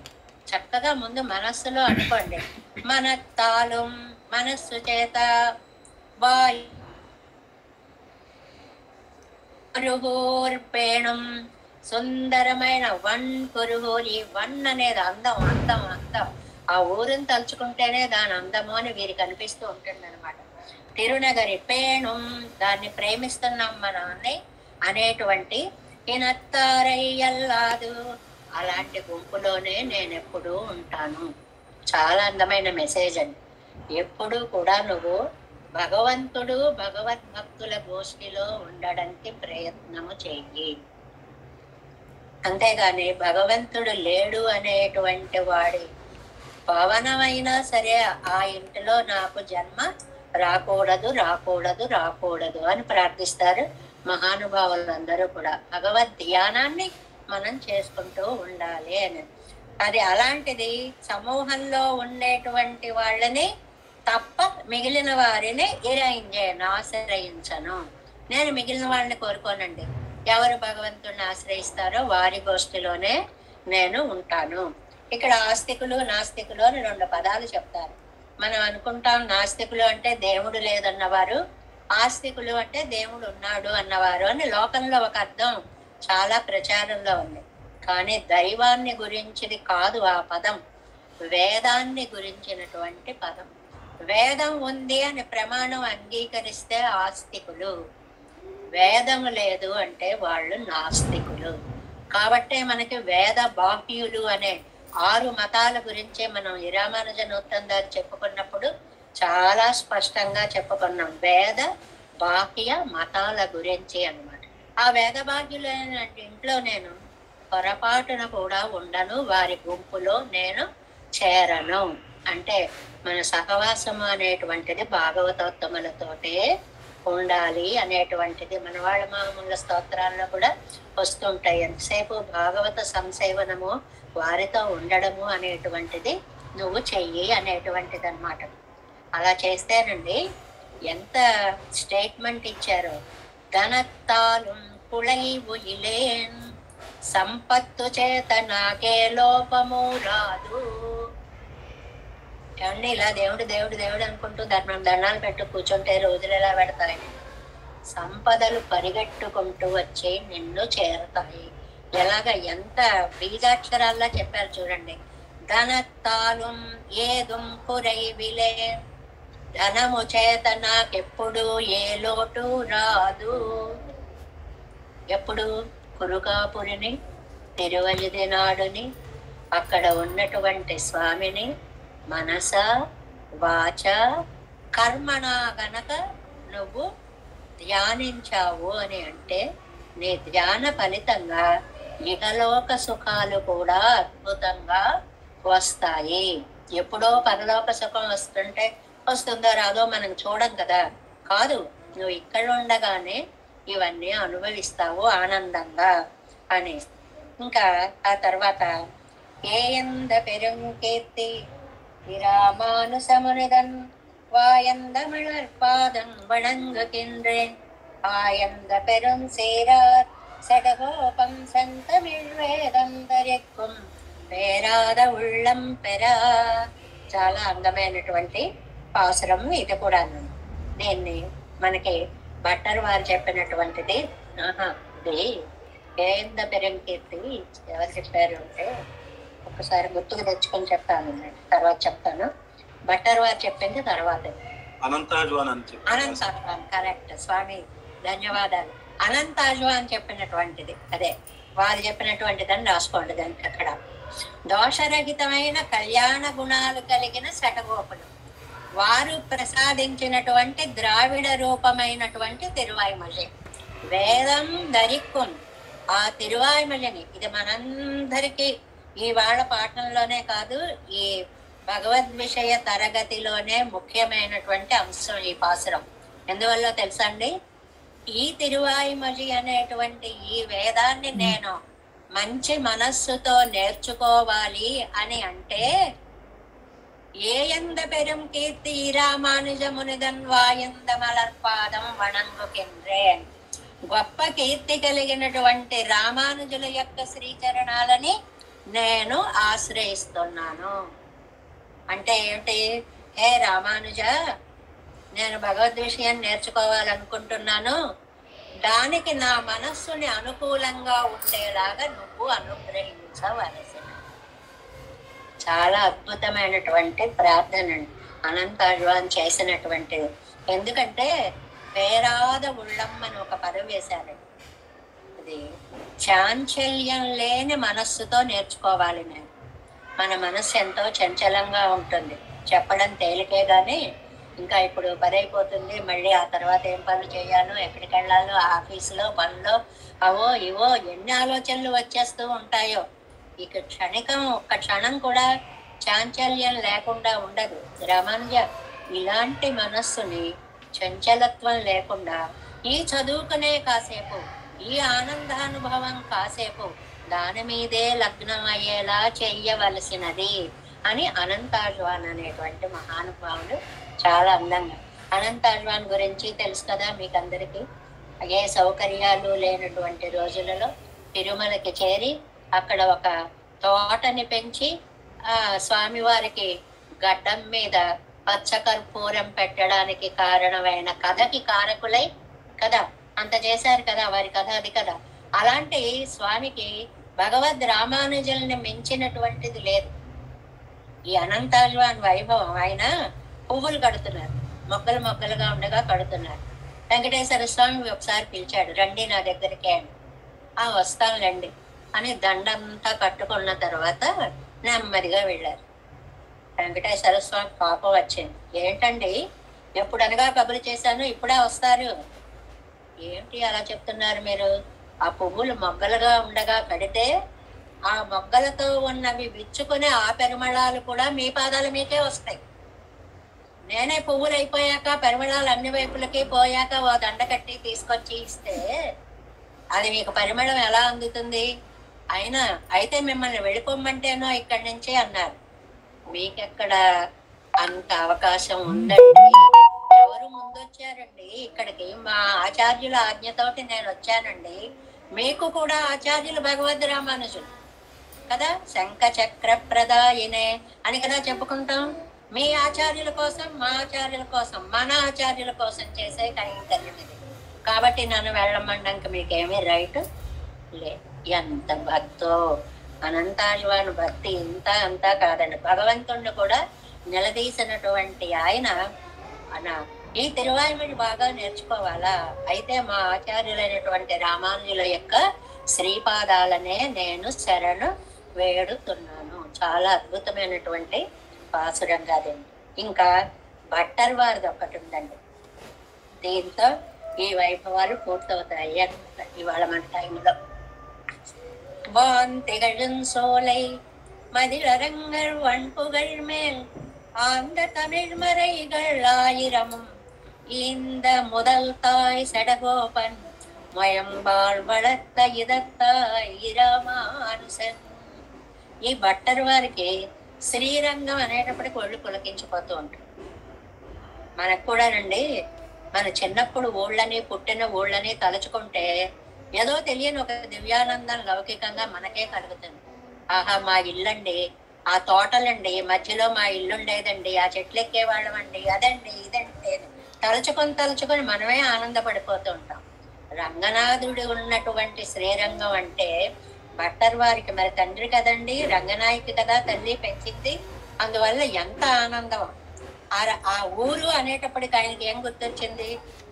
చక్కగా ముందు మనస్సులో అనుకోండి. మన తాళం మనస్సు చేత వాయుర్పేణం సుందరమైన వన్ కురుహోర్. ఈ వన్ అనేది అందం అందం అందం. ఆ ఊరిని తలుచుకుంటేనే దాని అందము అని వీరికి అనిపిస్తూ ఉంటుంది అనమాట. తిరునగరి పేణం, దాన్ని ప్రేమిస్తున్నాం మన అన్ని అనేటువంటి ఇనత్తారయ్యల్లాదు, అలాంటి గుంపులోనే నేను ఎప్పుడూ ఉంటాను. చాలా అందమైన మెసేజ్ అండి. ఎప్పుడు కూడా నువ్వు భగవంతుడు భగవద్భక్తుల గోష్ఠిలో ఉండడానికి ప్రయత్నము చెయ్యి. అంతేగాని భగవంతుడు లేడు అనేటువంటి వాడి పవనమైనా సరే ఆ ఇంటిలో నాకు జన్మ రాకూడదు రాకూడదు రాకూడదు అని ప్రార్థిస్తారు మహానుభావులందరూ కూడా. భగవద్ ధ్యానాన్ని మనం చేసుకుంటూ ఉండాలి అని. అది అలాంటిది సమూహంలో ఉండేటువంటి వాళ్ళని తప్ప మిగిలిన వారిని ఆశ్రయించను. నేను మిగిలిన వాళ్ళని కోరుకోనండి. ఎవరు భగవంతుడిని ఆశ్రయిస్తారో వారి గోష్ఠిలోనే నేను ఉంటాను. ఇక్కడ ఆస్తికులు నాస్తికులు అని 2 పదాలు చెప్తారు. మనం అనుకుంటాం నాస్తికులు అంటే దేవుడు లేదన్నవారు, ఆస్తికులు అంటే దేవుడు ఉన్నాడు అన్నవారు అని లోకంలో ఒక అర్థం చాలా ప్రచారంలో ఉంది. కానీ దైవాన్ని గురించిది కాదు ఆ పదం, వేదాన్ని గురించినటువంటి పదం. వేదం ఉంది అని ప్రమాణం అంగీకరిస్తే ఆస్తికులు, వేదం లేదు అంటే వాళ్ళు నాస్తికులు. కాబట్టే మనకి వేద బాహ్యులు అనే 6 మతాల గురించే మనం ఇరామానుజ నూతన్ చెప్పుకున్నప్పుడు చాలా స్పష్టంగా చెప్పుకున్నాం. వేద బాహ్య మతాల గురించి అన్నమాట. ఆ వేద బాహ్యులైన ఇంట్లో నేను పొరపాటున కూడా ఉండను, వారి గుంపులో నేను చేరను. అంటే మన సహవాసము అనేటువంటిది భాగవతోత్తములతోటే ఉండాలి అనేటువంటిది మన వాళ్ళ మామూలు స్తోత్రాల్లో కూడా వస్తుంటాయి. ఎంతసేపు భాగవత సంసేవనము, వారితో ఉండడము అనేటువంటిది నువ్వు చెయ్యి అనేటువంటిది అన్నమాట. అలా చేస్తేనండి ఎంత స్టేట్మెంట్ ఇచ్చారో. ధనత్తాలు కుళైవు ఇలేన్ సంపత్తు చేత నాకే లోపము రాదు. ఏమండి, ఇలా దేవుడు దేవుడు దేవుడు అనుకుంటూ దండాలు పెట్టు కూర్చుంటే రోజులు ఎలా పెడతాయి? సంపదలు పరిగెట్టుకుంటూ వచ్చి నిన్ను చేరతాయి. ఎలాగ ఎంత బీజాక్షరాల్లా చెప్పారు చూడండి. ధనత్తాలు ఏదుం కురైవిలే, ధనము చేత నాకెప్పుడు ఏ లోటు రాదు. ఎప్పుడు కురుకాపురిని, తిరువజిది నాడుని, అక్కడ ఉన్నటువంటి స్వామిని మనస వాచ కర్మణ గనక నువ్వు ధ్యానించావు అని అంటే నీ ధ్యాన ఫలితంగా ఇహలోక సుఖాలు కూడా అద్భుతంగా వస్తాయి. ఎప్పుడో పరలోక సుఖం వస్తుంటే వస్తుందో రాదో మనం చూడం కదా. కాదు, నువ్వు ఇక్కడ ఉండగానే ఇవన్నీ అనుభవిస్తావు ఆనందంగా అని. ఇంకా ఆ తర్వాత ఏయంద పెరుంకీర్తి విరామానుసమునిదన్ வாயந்தமிழற்பாதம் வணங்குகின்றேன் ஆயந்த பெரும் சேரார் சடகோபம் సంతమిళ్ వేదం ధరిக்கும் పేరాద ఉళ్ళం పెరా. చాలా అందమైనటువంటి పాసురం ఇది కూడా. దీన్ని మనకి భట్టర్ వారు చెప్పినటువంటిది. ఇది ఏంద పెరంకీర్తి ఎవరు చెప్పారు అంటే ఒకసారి గుర్తుకు తెచ్చుకొని చెప్తాను, తర్వాత చెప్తాను. భట్టర్ వారు చెప్పింది తర్వాత. అనంతాజ్వాన్ కరెక్ట్ స్వామి, ధన్యవాదాలు. అనంతాజు అని చెప్పినటువంటిది అదే, వారు చెప్పినటువంటిదని రాసుకోండి దానికి అక్కడ. దోషరహితమైన కళ్యాణ గుణాలు కలిగిన శటగోపులు, వారు ప్రసాదించినటువంటి ద్రావిడ రూపమైనటువంటి తిరువాయిమలి. వేదం ధరిక్కుం ఆ తిరువాయిమలిని, ఇది మనందరికీ ఇవాళ పాఠంలోనే కాదు, ఈ భగవద్ విషయ తరగతిలోనే ముఖ్యమైనటువంటి అంశం ఈ పాసురం. ఎందువల్ల తెలుసా అండి? ఈ తిరువాయిమలి అనేటువంటి ఈ వేదాన్ని నేను మంచి మనస్సుతో నేర్చుకోవాలి అని అంటే, ఏయంద పెరుం కీర్తి రామానుజమునిదన్ వాయంద మలర్పాదం వణంగుకింద్రే, గొప్ప కీర్తి కలిగినటువంటి రామానుజుల యొక్క శ్రీచరణాలని నేను ఆశ్రయిస్తున్నాను. అంటే ఏమిటి? హే రామానుజ, నేను భగవద్ విషయం నేర్చుకోవాలనుకుంటున్నాను, దానికి నా మనస్సుని అనుకూలంగా ఉండేలాగా నువ్వు అనుగ్రహించవలసిన. చాలా అద్భుతమైనటువంటి ప్రార్థన అనంతాళ్వాన్ చేసినటువంటిది. ఎందుకంటే పేరాద ఉళ్ళమ్మని ఒక పదం వేశారు. అది చాంచల్యం లేని మనస్సుతో నేర్చుకోవాలి. నేను మన మనస్సు ఎంతో చంచలంగా ఉంటుంది, చెప్పడం తేలికే గాని ఇంకా ఇప్పుడు 10 అయిపోతుంది, మళ్ళీ ఆ తర్వాత ఏం పనులు చేయాలో, ఎక్కడికి వెళ్ళాలో, ఆఫీసులో పనులు అవో ఇవో ఎన్ని ఆలోచనలు వచ్చేస్తూ ఉంటాయో. ఇక క్షణికం ఒక్క క్షణం కూడా చాంచల్యం లేకుండా ఉండదు. రామానుజ ఇలాంటి మనస్సుని చంచలత్వం లేకుండా ఈ చదువుకునే కాసేపు, ఈ ఆనందానుభవం కాసేపు దాని మీదే లగ్నం అయ్యేలా చెయ్యవలసినది అని అనంతాళ్వాన్ అనేటువంటి మహానుభావుడు చాలా అందంగా. అనంతాళ్వాన్ గురించి తెలుసు కదా మీకు అందరికీ. ఏ సౌకర్యాలు లేనటువంటి రోజులలో తిరుమలకి చేరి అక్కడ ఒక తోటని పెంచి ఆ స్వామివారికి గడ్డం మీద పచ్చకర్పూరం పెట్టడానికి కారణమైన కథకి కారకులై కదా, అంత చేశారు కదా, వారి కథ అది కదా. అలాంటి స్వామికి భగవద్ రామానుజుల్ని మించినటువంటిది లేదు. ఈ అనంతాళ్వాన్ వైభవం, ఆయన పువ్వులు కడుతున్నారు, మొగ్గలు మొగ్గలుగా ఉండగా కడుతున్నారు. వెంకటేశ్వర స్వామి ఒకసారి పిలిచాడు, రండి నా దగ్గరికి అని. వస్తానులేండి అని దండంతా కట్టుకున్న తర్వాత నెమ్మదిగా వెళ్ళారు. వెంకటేశ్వర స్వామి పాపం వచ్చింది. ఏంటండి ఎప్పుడనగా కబురు చేశాను, ఇప్పుడే వస్తారు, ఏంటి అలా చెప్తున్నారు మీరు? ఆ పువ్వులు మొగ్గలుగా ఉండగా కడితే ఆ మొగ్గలతో ఉన్నవి విచ్చుకునే ఆ పరిమళాలు కూడా మీ పాదాల మీకే వస్తాయి. నేనే పువ్వులు అయిపోయాక పరిమళాలు అన్ని వైపులకి పోయాక ఓ దండ కట్టి తీసుకొచ్చి ఇస్తే అది మీకు పరిమళం ఎలా అందుతుంది? అయితే మిమ్మల్ని వెళ్ళిపోమ్మంటేనో ఇక్కడి నుంచి అన్నారు. మీకెక్కడ అంత అవకాశం ఉందండి? ఎవరు ముందొచ్చారండి ఇక్కడికి? మా ఆచార్యుల ఆజ్ఞతోటి నేను వచ్చానండి. మీకు కూడా ఆచార్యులు భగవద్ రామానుజులు కదా, శంఖ చక్ర ప్రదాయినే అని కదా చెప్పుకుంటాం. మీ ఆచార్యుల కోసం, మా ఆచార్యుల కోసం, మన ఆచార్యుల కోసం చేసే కైంకర్యం ఇది. కాబట్టి నన్ను వెళ్ళమండానికి మీకేమీ రైట్ లేదు. ఎంత భక్తో అనంతాళ్వాన్ భక్తి ఇంత అంతా కాదండి. భగవంతుణ్ణి కూడా నిలదీసినటువంటి ఆయన ఈ తిరువాయిమలి బాగా నేర్చుకోవాలా? అయితే మా ఆచార్యులైనటువంటి రామానుజుల యొక్క శ్రీపాదాలనే నేను శరణు వేడుతున్నాను. చాలా అద్భుతమైనటువంటి పాసురం కాదండి. ఇంకా భట్టర్ వారిది ఒకటి ఉందండి. దీంతో ఈ వైభవాలు పూర్తవుతాయి అన్నమాట ఇవాళ మన టైంలో. வான் திகழும் சோலை மதிலரங்கர் வன்புகள் மேல் ஆந்த தமிழ் மறைகள் ஆயிரமும் இந்த முதல் தாய் சடகோபன் மயம்பால் வளர்த்த இதத்தாய் రామానుజన్. ఈ భట్టర్ వారికి శ్రీరంగం అనేటప్పటికి ఒళ్ళు పులకించిపోతూ ఉంటుంది. మనకు కూడానండి, మన చిన్నప్పుడు ఊళ్ళని, పుట్టిన ఊళ్ళని తలుచుకుంటే ఏదో తెలియని ఒక దివ్యానందం లౌకికంగా మనకే కలుగుతుంది. ఆహా మా ఇల్లండి, ఆ తోటలండి, మధ్యలో మా ఇల్లుండేదండి, ఆ చెట్లు ఎక్కేవాళ్ళం అండి, అదండి ఇదండి తలుచుకొని మనమే ఆనందపడిపోతూ ఉంటాం. రంగనాథుడు ఉన్నటువంటి శ్రీరంగం అంటే భట్టర్ వారికి మరి తండ్రి కదండి, రంగనాయకి కదా తల్లి పెంచింది. అందువల్ల ఎంత ఆనందం. ఆ ఊరు అనేటప్పటికి ఆయనకి ఏం గుర్తొచ్చింది?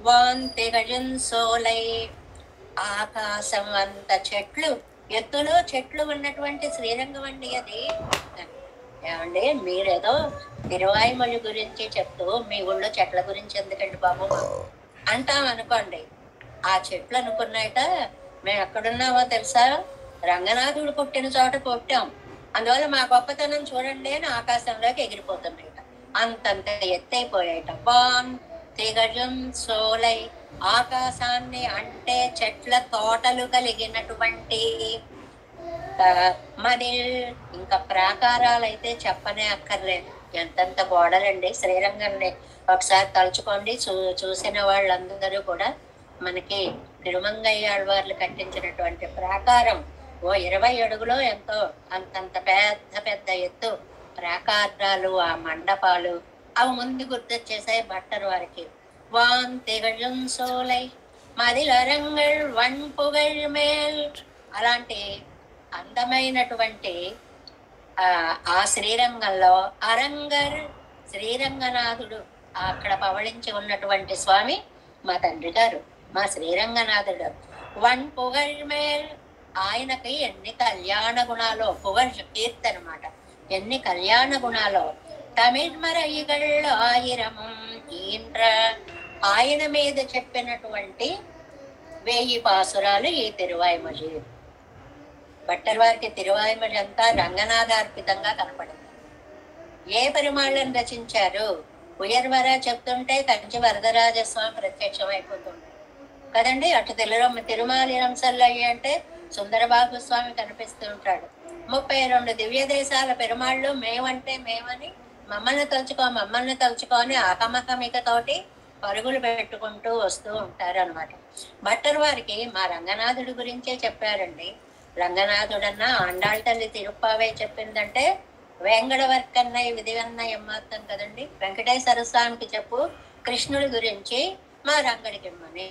వాన్ తెగజన్ సోలై, ఆకాశం అంత చెట్లు, ఎత్తులో చెట్లు ఉన్నటువంటి శ్రీరంగం అండి అది. ఏమండి మీరేదో తిరువాయిమొഴി గురించి చెప్తూ మీ ఊళ్ళో చెట్ల గురించి ఎందుకండి బాబు అంటాం అనుకోండి. ఆ చెట్లు అనుకున్నాక మేము ఎక్కడున్నామో తెలుసా, రంగనాథుడు పుట్టిన చోట పుట్టాం, అందువల్ల మా గొప్పతనం చూడండి అని ఆకాశంలోకి ఎగిరిపోతున్నాయి. అంతంత ఎత్తైపోయాయిట. బాన్ దిగజం సోలై, ఆకాశాన్ని అంటే చెట్ల తోటలు కలిగినటువంటి మదిల్, ఇంకా ప్రాకారాలు అయితే చెప్పనే అక్కర్లేదు. ఎంతంత గోడలండి శ్రీరంగాన్ని ఒకసారి తలుచుకోండి. చూసిన వాళ్ళందరూ కూడా మనకి తిరుమంగయ్య ఆళ్వార్లు కట్టించినటువంటి ప్రాకారం ఓ 20 అడుగులో ఎంతో, అంతంత పెద్ద పెద్ద ఎత్తు ప్రాకారాలు, ఆ మండపాలు అవి ముందు గుర్తొచ్చేసాయి భట్టర్ వారికి. వాన్ తిగజం సోలై మదిలరంగల్ వన్ పుగళ్ మేల్, అలాంటి అందమైనటువంటి ఆ శ్రీరంగంలో అరంగర్, శ్రీరంగనాథుడు అక్కడ పవళించి ఉన్నటువంటి స్వామి మా తండ్రి గారు, మా శ్రీరంగనాథుడు. వన్ పుగళ్ మేల్, ఆయనకి ఎన్ని కళ్యాణ గుణాలో, పుగళ్ కీర్తి అనమాట, ఎన్ని కళ్యాణ గుణాలో. తమిళ్మరయిగళ్ళు ఆయిరమం ఈంద్ర, ఆయన మీద చెప్పినటువంటి 1000 పాసురాలు ఈ తిరువాయిమొഴి. భట్టర్ వారికి తిరువాయిమొഴి అంతా రంగనాథార్పితంగా కనపడింది. ఏ పరిమాళ్ళని రచించారు? ఉయర్వర చెప్తుంటే కంచి వరదరాజస్వామి ప్రత్యక్షం అయిపోతుంది కదండి. అటు తిరుమాలి రంసల్లయ్య అంటే సుందరబాబు స్వామి కనిపిస్తూ ఉంటాడు. 32 దివ్య దేశాల పెరుమాళ్ళు మేమంటే మేమని, మమ్మల్ని తలుచుకో అని అహమహమికతోటి పరుగులు పెట్టుకుంటూ వస్తూ ఉంటారు అనమాట. భట్టర్ వారికి మా రంగనాథుడి గురించే చెప్పారండి. రంగనాథుడన్నా ఆండాళ్ తల్లి తిరుప్పావే చెప్పిందంటే వేంగడవర్కన్నై విధివన్న ఎమ్మాత్తం కదండి. వెంకటేశ్వర స్వామికి చెప్పు కృష్ణుడి గురించి మా రంగడికి ఇమ్మని.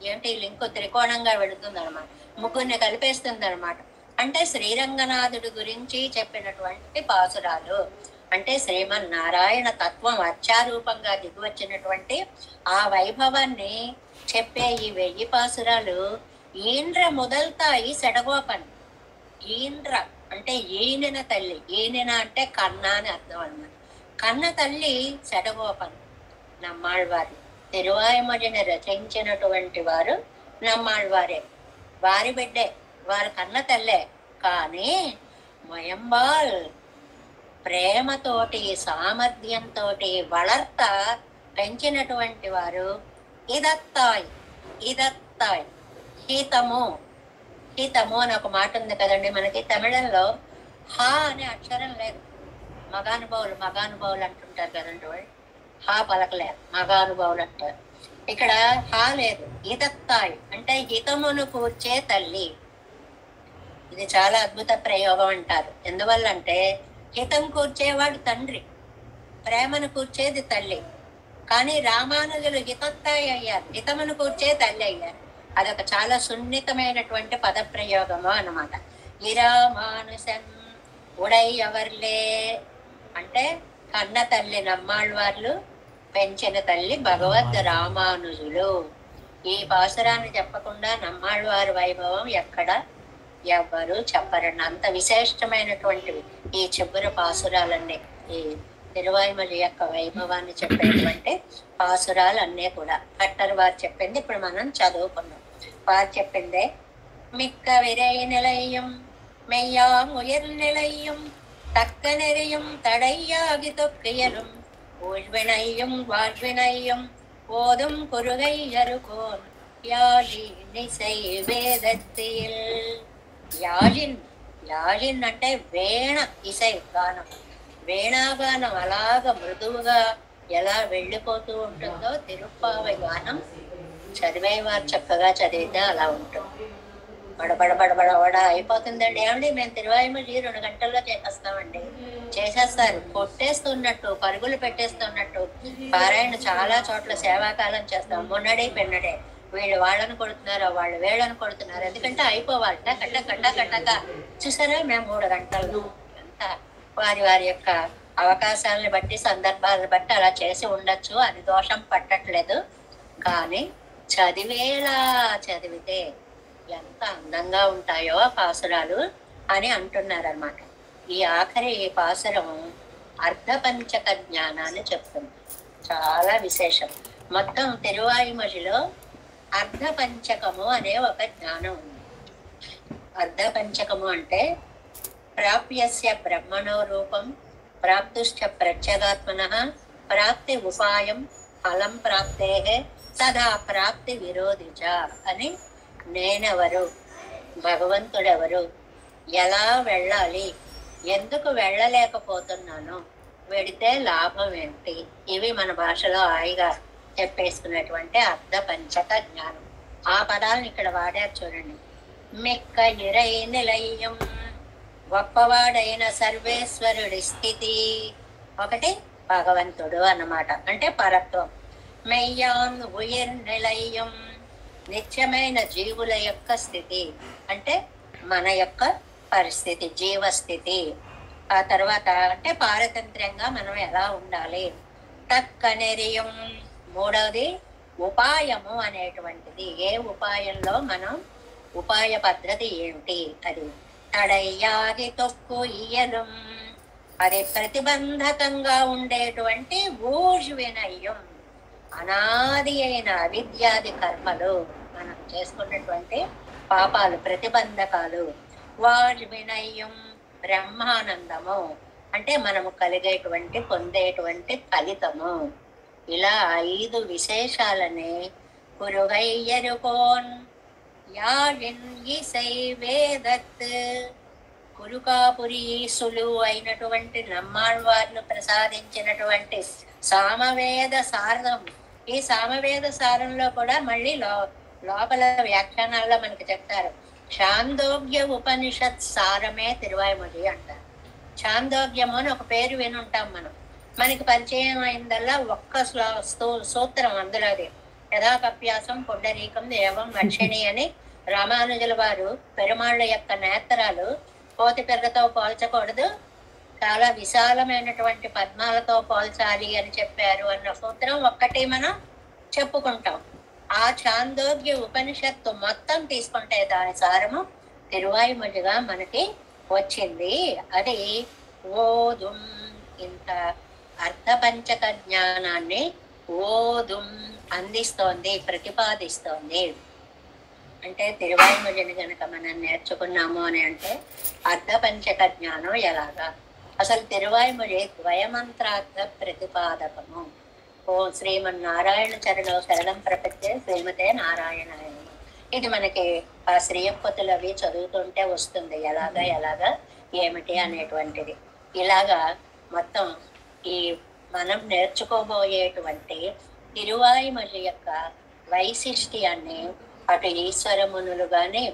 ఏంటి లింకు త్రికోణంగా వెళుతుంది అనమాట, ముగ్గురిని కలిపేస్తుంది అనమాట. అంటే శ్రీరంగనాథుడి గురించి చెప్పినటువంటి పాసురాలు, అంటే శ్రీమన్నారాయణ తత్వం అర్చారూపంగా దిగివచ్చినటువంటి ఆ వైభవాన్ని చెప్పే ఈ 1000 పాసురాలు ఈంద్ర మొదల్తాయి సెడగోపన్. ఈంద్ర అంటే ఈనిన తల్లి, ఈనిన అంటే కన్న అని అర్థం అన్నమాట. కన్న తల్లి సెడగోపన్ నమ్మాళ్వారు. తిరువాయిమొഴിని రచించినటువంటి వారు నమ్మాళ్వారే, వారి బిడ్డే, వారి కన్న తల్లే. కానీ మొయంబాల్ ప్రేమతోటి సామర్థ్యంతో వళర్త పెంచినటువంటి వారు ఇదత్తాయ్. హితము అని ఒక మాట ఉంది కదండి మనకి. తమిళంలో హా అనే అక్షరం లేదు. మగానుభావులు అంటుంటారు కదండి వాళ్ళు, హా పలకలేరు, మగానుభావులు అంటారు. ఇక్కడ హా లేదు. ఇదత్తాయ్ అంటే హితమును కూర్చే తల్లి. ఇది చాలా అద్భుత ప్రయోగం అంటారు. ఎందువల్లంటే హితం కూర్చేవాడు తండ్రి, ప్రేమను కూర్చేది తల్లి. కానీ రామానుజులు హితత్తాయి అయ్యారు, హితమును కూర్చే తల్లి అయ్యారు. అదొక చాలా సున్నితమైనటువంటి పదప్రయోగము అన్నమాట. ఇరామానుసం ఉడయ్యవర్లే అంటే కన్న తల్లి నమ్మాళ్వార్లు, పెంచిన తల్లి భగవద్ రామానుజులు. ఈ పాసురాన్ని చెప్పకుండా నమ్మాళ్వారి వైభవం ఎక్కడ ఎవ్వరు చెప్పరండి. అంత విశేషమైనటువంటివి ఈ చివరి పాసురాలన్నీ. ఈ తిరువాయిమొഴి యొక్క వైభవాన్ని చెప్పేటువంటి పాసురాలు అన్నీ కూడా భట్టర్ వారు చెప్పింది ఇప్పుడు మనం చదువుకున్నాం. వారు చెప్పిందే మిక్క విరై నిలయం மெய்யாம் உயர் நிலையும் தக்க நெறியும் தடையாகி தொக்கியலும் ஊழ்வினையும் வாழ்வினையும் போதும் குருகை அருகோன் யாழினிசை వేదத்தில். యాజిన్ అంటే వేణ ఇసై గానం, వేణాగానం అలాగ మృదువుగా ఎలా వెళ్ళిపోతూ ఉంటుందో తిరుప్పావై గానం చదివేవారు చక్కగా చదివితే అలా ఉంటుంది. బడబడబడబడబడ అయిపోతుందండి. ఏమండి మేము తిరువాయిమొഴి 2 గంటల్లో చేసేస్తామండి. చేసేస్తారు, కొట్టేస్తున్నట్టు, పరుగులు పెట్టేస్తున్నట్టు. పారాయణ చాలా చోట్ల సేవాకాలం చేస్తాం. మొన్నడే పెన్నడే వీళ్ళు వాళ్ళని కొడుతున్నారు, వాళ్ళు వీళ్ళని కొడుతున్నారు. ఎందుకంటే అయిపోవాలి కట్ట చూసారా. మేము 3 గంటల్లో ఎంత వారి వారి యొక్క అవకాశాలను బట్టి సందర్భాలను బట్టి అలా చేసి ఉండొచ్చు, అది దోషం పట్టట్లేదు. కానీ చదివేలా చదివితే ఎంత అందంగా ఉంటాయో ఆ పాసురాలు అని అంటున్నారన్నమాట. ఈ ఆఖరి పాసురం అర్ధపంచక జ్ఞానాన్ని చెప్తుంది. చాలా విశేషం. మొత్తం తిరువాయుమొழிలో అర్ధపంచకము అనే ఒక జ్ఞానం ఉంది. అర్ధపంచకము అంటే ప్రాప్యస్య బ్రహ్మణో రూపం, ప్రాప్తుశ్చ ప్రత్యేగాత్మనః, ప్రాప్తి ఉపాయం, ఫలం ప్రాప్తే సదా ప్రాప్తి విరోధిచ అని నేనెవరు, భగవంతుడెవరు, ఎలా వెళ్ళాలి, ఎందుకు వెళ్ళలేకపోతున్నాను, వెడితే లాభం ఏంటి, ఇవి మన భాషలో హాయిగా చెప్పేసుకున్నటువంటి అర్ధపంచక జ్ఞానం. ఆ పదాలను ఇక్కడ వాడారు చూడండి. మిక్క ఇరై నిలయం, గొప్పవాడైన సర్వేశ్వరుడి స్థితి, ఒకటి భగవంతుడు అన్నమాట, అంటే పరత్వం. మెయ్యాన్ ఉయిర్ నిలయం, నిత్యమైన జీవుల యొక్క స్థితి, అంటే మన యొక్క పరిస్థితి, జీవస్థితి. ఆ తర్వాత అంటే పారతంత్ర్యంగా మనం ఎలా ఉండాలి. తక్కనెరియం, మూడవది ఉపాయము అనేటువంటిది. ఏ ఉపాయంలో మనం, ఉపాయ పద్ధతి ఏమిటి అది. తడయ్యాగి తొక్కు ఇయ్యలం, అది ప్రతిబంధకంగా ఉండేటువంటి ఊర్వినయం, అనాది అయిన అవిద్యాది కర్మలు, మనం చేసుకున్నటువంటి పాపాలు ప్రతిబంధకాలు. వార్వినయం బ్రహ్మానందము, అంటే మనము కలిగేటువంటి పొందేటువంటి ఫలితము. ఇలా 5 విశేషాలని కురుగయ్యరుకోన్ యాழிన్ ఇసై వేదత్, కురుకాపురీసులు అయినటువంటి నమ్మాళ్వార్లు ప్రసాదించినటువంటి సామవేద సారం. ఈ సామవేద సారంలో కూడా మళ్ళీ లోపల వ్యాఖ్యానాల్లో మనకి చెప్తారు. ఛాందోగ్య ఉపనిషత్ సారమే తిరువాయుమొഴి అంటారు. ఛాందోగ్యము అని ఒక పేరు వినుంటాం మనం. మనకి పరిచయం అయిందల్లా ఒక్క సూత్రం అందులోది. యథాకప్యాసం పుండరీకం దేవం రక్షిణి అని రామానుజుల వారు పెరుమాళ్ళ యొక్క నేత్రాలు కోతి పెద్దతో పోల్చకూడదు, చాలా విశాలమైనటువంటి పద్మాలతో పోల్చాలి అని చెప్పారు అన్న సూత్రం ఒక్కటి మనం చెప్పుకుంటాం. ఆ ఛాందోగ్య ఉపనిషత్తు మొత్తం తీసుకుంటే దాని సారము తిరువాయుమొழிగా మనకి వచ్చింది. అది ఓదుం, ఇంత అర్ధపంచక జ్ఞానాన్ని ఓదుం అందిస్తోంది, ప్రతిపాదిస్తోంది. అంటే తిరువాయుమొழிని గనక మనం నేర్చుకున్నాము అని అంటే అర్ధపంచక జ్ఞానం ఎలాగా. అసలు తిరువాయుమొഴి ద్వయమంత్రార్థ ప్రతిపాదకము. ఓ శ్రీమన్నారాయణ చరణో శరణం ప్రపత్తే శ్రీమతే నారాయణాయ. ఇది మనకి ఆ శ్రీయప్పతులు అవి చదువుతుంటే వస్తుంది ఎలాగా ఏమిటి అనేటువంటిది. ఇలాగా మొత్తం ఈ మనం నేర్చుకోబోయేటువంటి తిరువాయుమొഴి యొక్క వైశిష్ట్యాన్ని అటు ఈశ్వరమునులు గాని,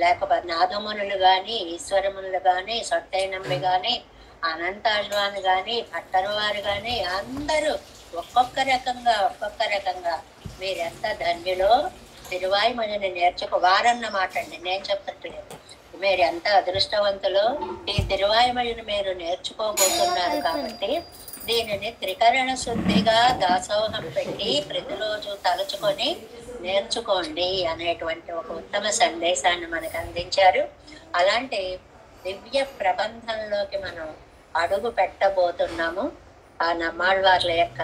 లేకపోతే నాదమునులు గాని, ఈశ్వరమునులు గాని, సొట్టైనమ్మి గాని, అనంతాళ్వాన్ గాని, భట్టరువారు గాని, అందరూ ఒక్కొక్క రకంగా మీరెంత ధన్యులో. తిరువాయుమొழிని వారన్నమాట అండి, నేను చెప్పట్లేదు. మీరు ఎంత అదృష్టవంతులో. ఈ తిరువాయుమొழிని మీరు నేర్చుకోబోతున్నారు కాబట్టి దీనిని త్రికరణ శుద్ధిగా దాసోహం పెట్టి ప్రతిరోజు తలుచుకొని నేర్చుకోండి అనేటువంటి ఒక ఉత్తమ సందేశాన్ని మనకు అందించారు. అలాంటి దివ్య ప్రబంధంలోకి మనం అడుగు పెట్టబోతున్నాము. ఆ నమ్మాళ్వార్ల యొక్క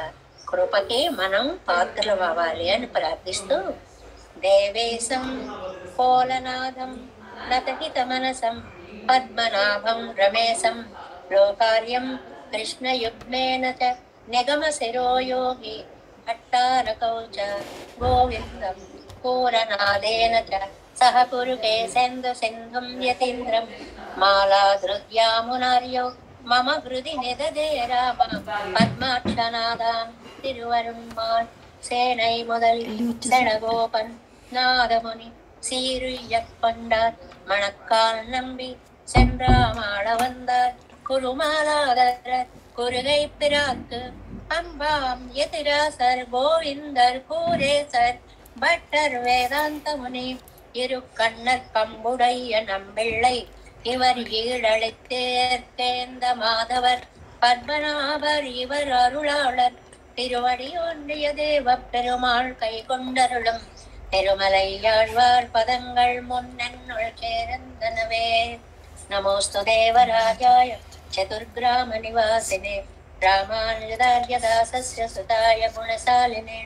కృపకి మనం పాత్రలు అవ్వాలి అని ప్రార్థిస్తూ, దేవేశం కోలనాథం నతహిత మనసం పద్మనాభం రమేశం లోకార్యం కృష్ణయుగ్మేన చ నిగమ శిరోయోగి భట్టారకౌ చ గోవిందం పూరనాదేన చ సహ కురుకే సింధు సింధుం యతీంద్రం మాలాధృద్యామునార్యో మమ హృది నిదదే రామ పద్మాక్షనాదాన్ తిరువరుణ్మాన్ சேனை முதலில் செடகோபன் நாதமுனி சீருய்யப்பண்டார் மணக்கால் நம்பி சென்றாமாள வந்தார் குருமாலாதரர் குருகை பிராக்கு அம்பாம் எதிராசர் கோவிந்தர் கூரேசர் பட்டர் வேதாந்த முனி இரு கண்ணர் கம்புடைய நம்பிள்ளை இவர் ஈழளித்தேர்த்தேந்த மாதவர் பத்மநாபர் இவர் அருளாளர் திருவடி ஒன்றிய தேவ பெருமாள் கை கொண்டருளும் திருமலையாழ்வார் பதங்கள் முன்னென்னுள் சேர்ந்தனவே. நமோஸ்து தேவராஜாய சதுர்கிராம நிவாசினே ராமானுஜதார்யதாசஸ்ய சுதாய குணசாலினே.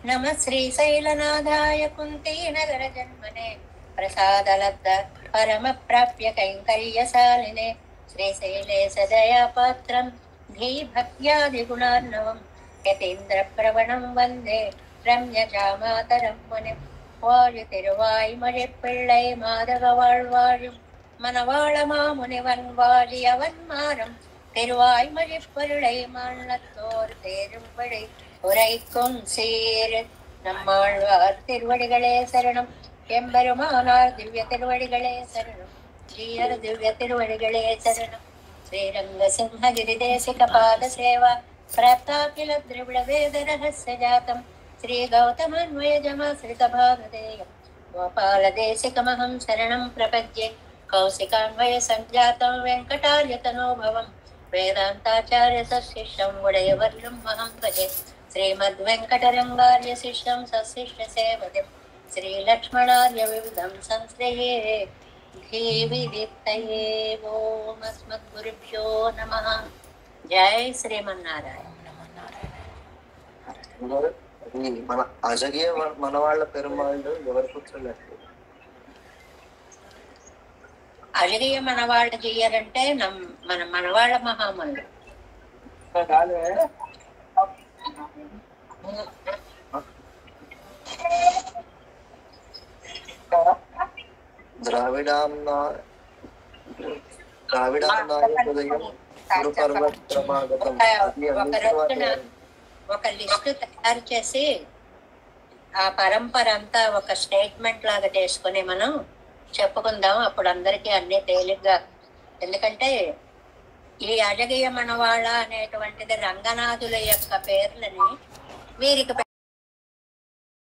नमः श्रीशैलनाथाय कुन्तीनगर जन्मने प्रसादलब्ध परमप्राप्य कैङ्कर्यशालिने. श्रीशैले सदयापात्रं धीभक्त्यादिगुणार्णवं यतीन्द्रप्रवणं वन्दे रम्यजामातरं मुनिं. வாழு திருவாய்மொழி பிள்ளை மாதவ வாழ்வாழும் மணவாள மாமுனிவன் வாழி அவன் மாறும் திருவாய்மொழி பொருளை மாநிலத்தோர் தேரும்படி உரைக்கும் சீர். நம்மாழ்வார் திருவடிகளே சரணம். எம்பெருமானார் திவ்ய திருவடிகளே சரணம். ஜீயர் திவ்ய திருவடிகளே சரணம். ஸ்ரீரங்க சிம்ஹகிரி தேசிக பாத சேவா பிராப்தாகில திரிவிட வேத ரகஸ்ய ஜாதம் శ్రీ గౌతమన్వయజమాశ్రితభాగధేయం గోపాలదేశికమహం శరణం ప్రపద్యే. కౌశికాన్వయ సంజాతం వెంకటార్యతనోభవం వేదాంతాచార్య సశిష్యం ఉడయవర్యం మహం భజే. శ్రీమద్వెంకటరంగార్య శిష్యం సశిష్య సేవదిం శ్రీలక్ష్మణార్య వివిధం సంశ్రయే ధీవిదిత్తయే. ఓం అస్మద్గురుభ్యో నమః. జై శ్రీమన్నారాయణ. మన అజగియ మనవాళ్ళ పెరుమాళ్ళు ఎవరు కూర్చోలేదు. అజగియ మనవాళ్ళు చెయ్యారంటే మన మనవాళ్ళ మహామల్లు. ఒక లిస్టు తయారు చేసి ఆ పరంపర అంతా ఒక స్టేట్మెంట్ లాగా చేసుకుని మనం చెప్పుకుందాం. అప్పుడు అందరికీ అన్ని తేలిగ్గా. ఎందుకంటే ఈ అజగియ మనవాళ్ళ అనేటువంటిది రంగనాథుల యొక్క పేర్లని వీరికి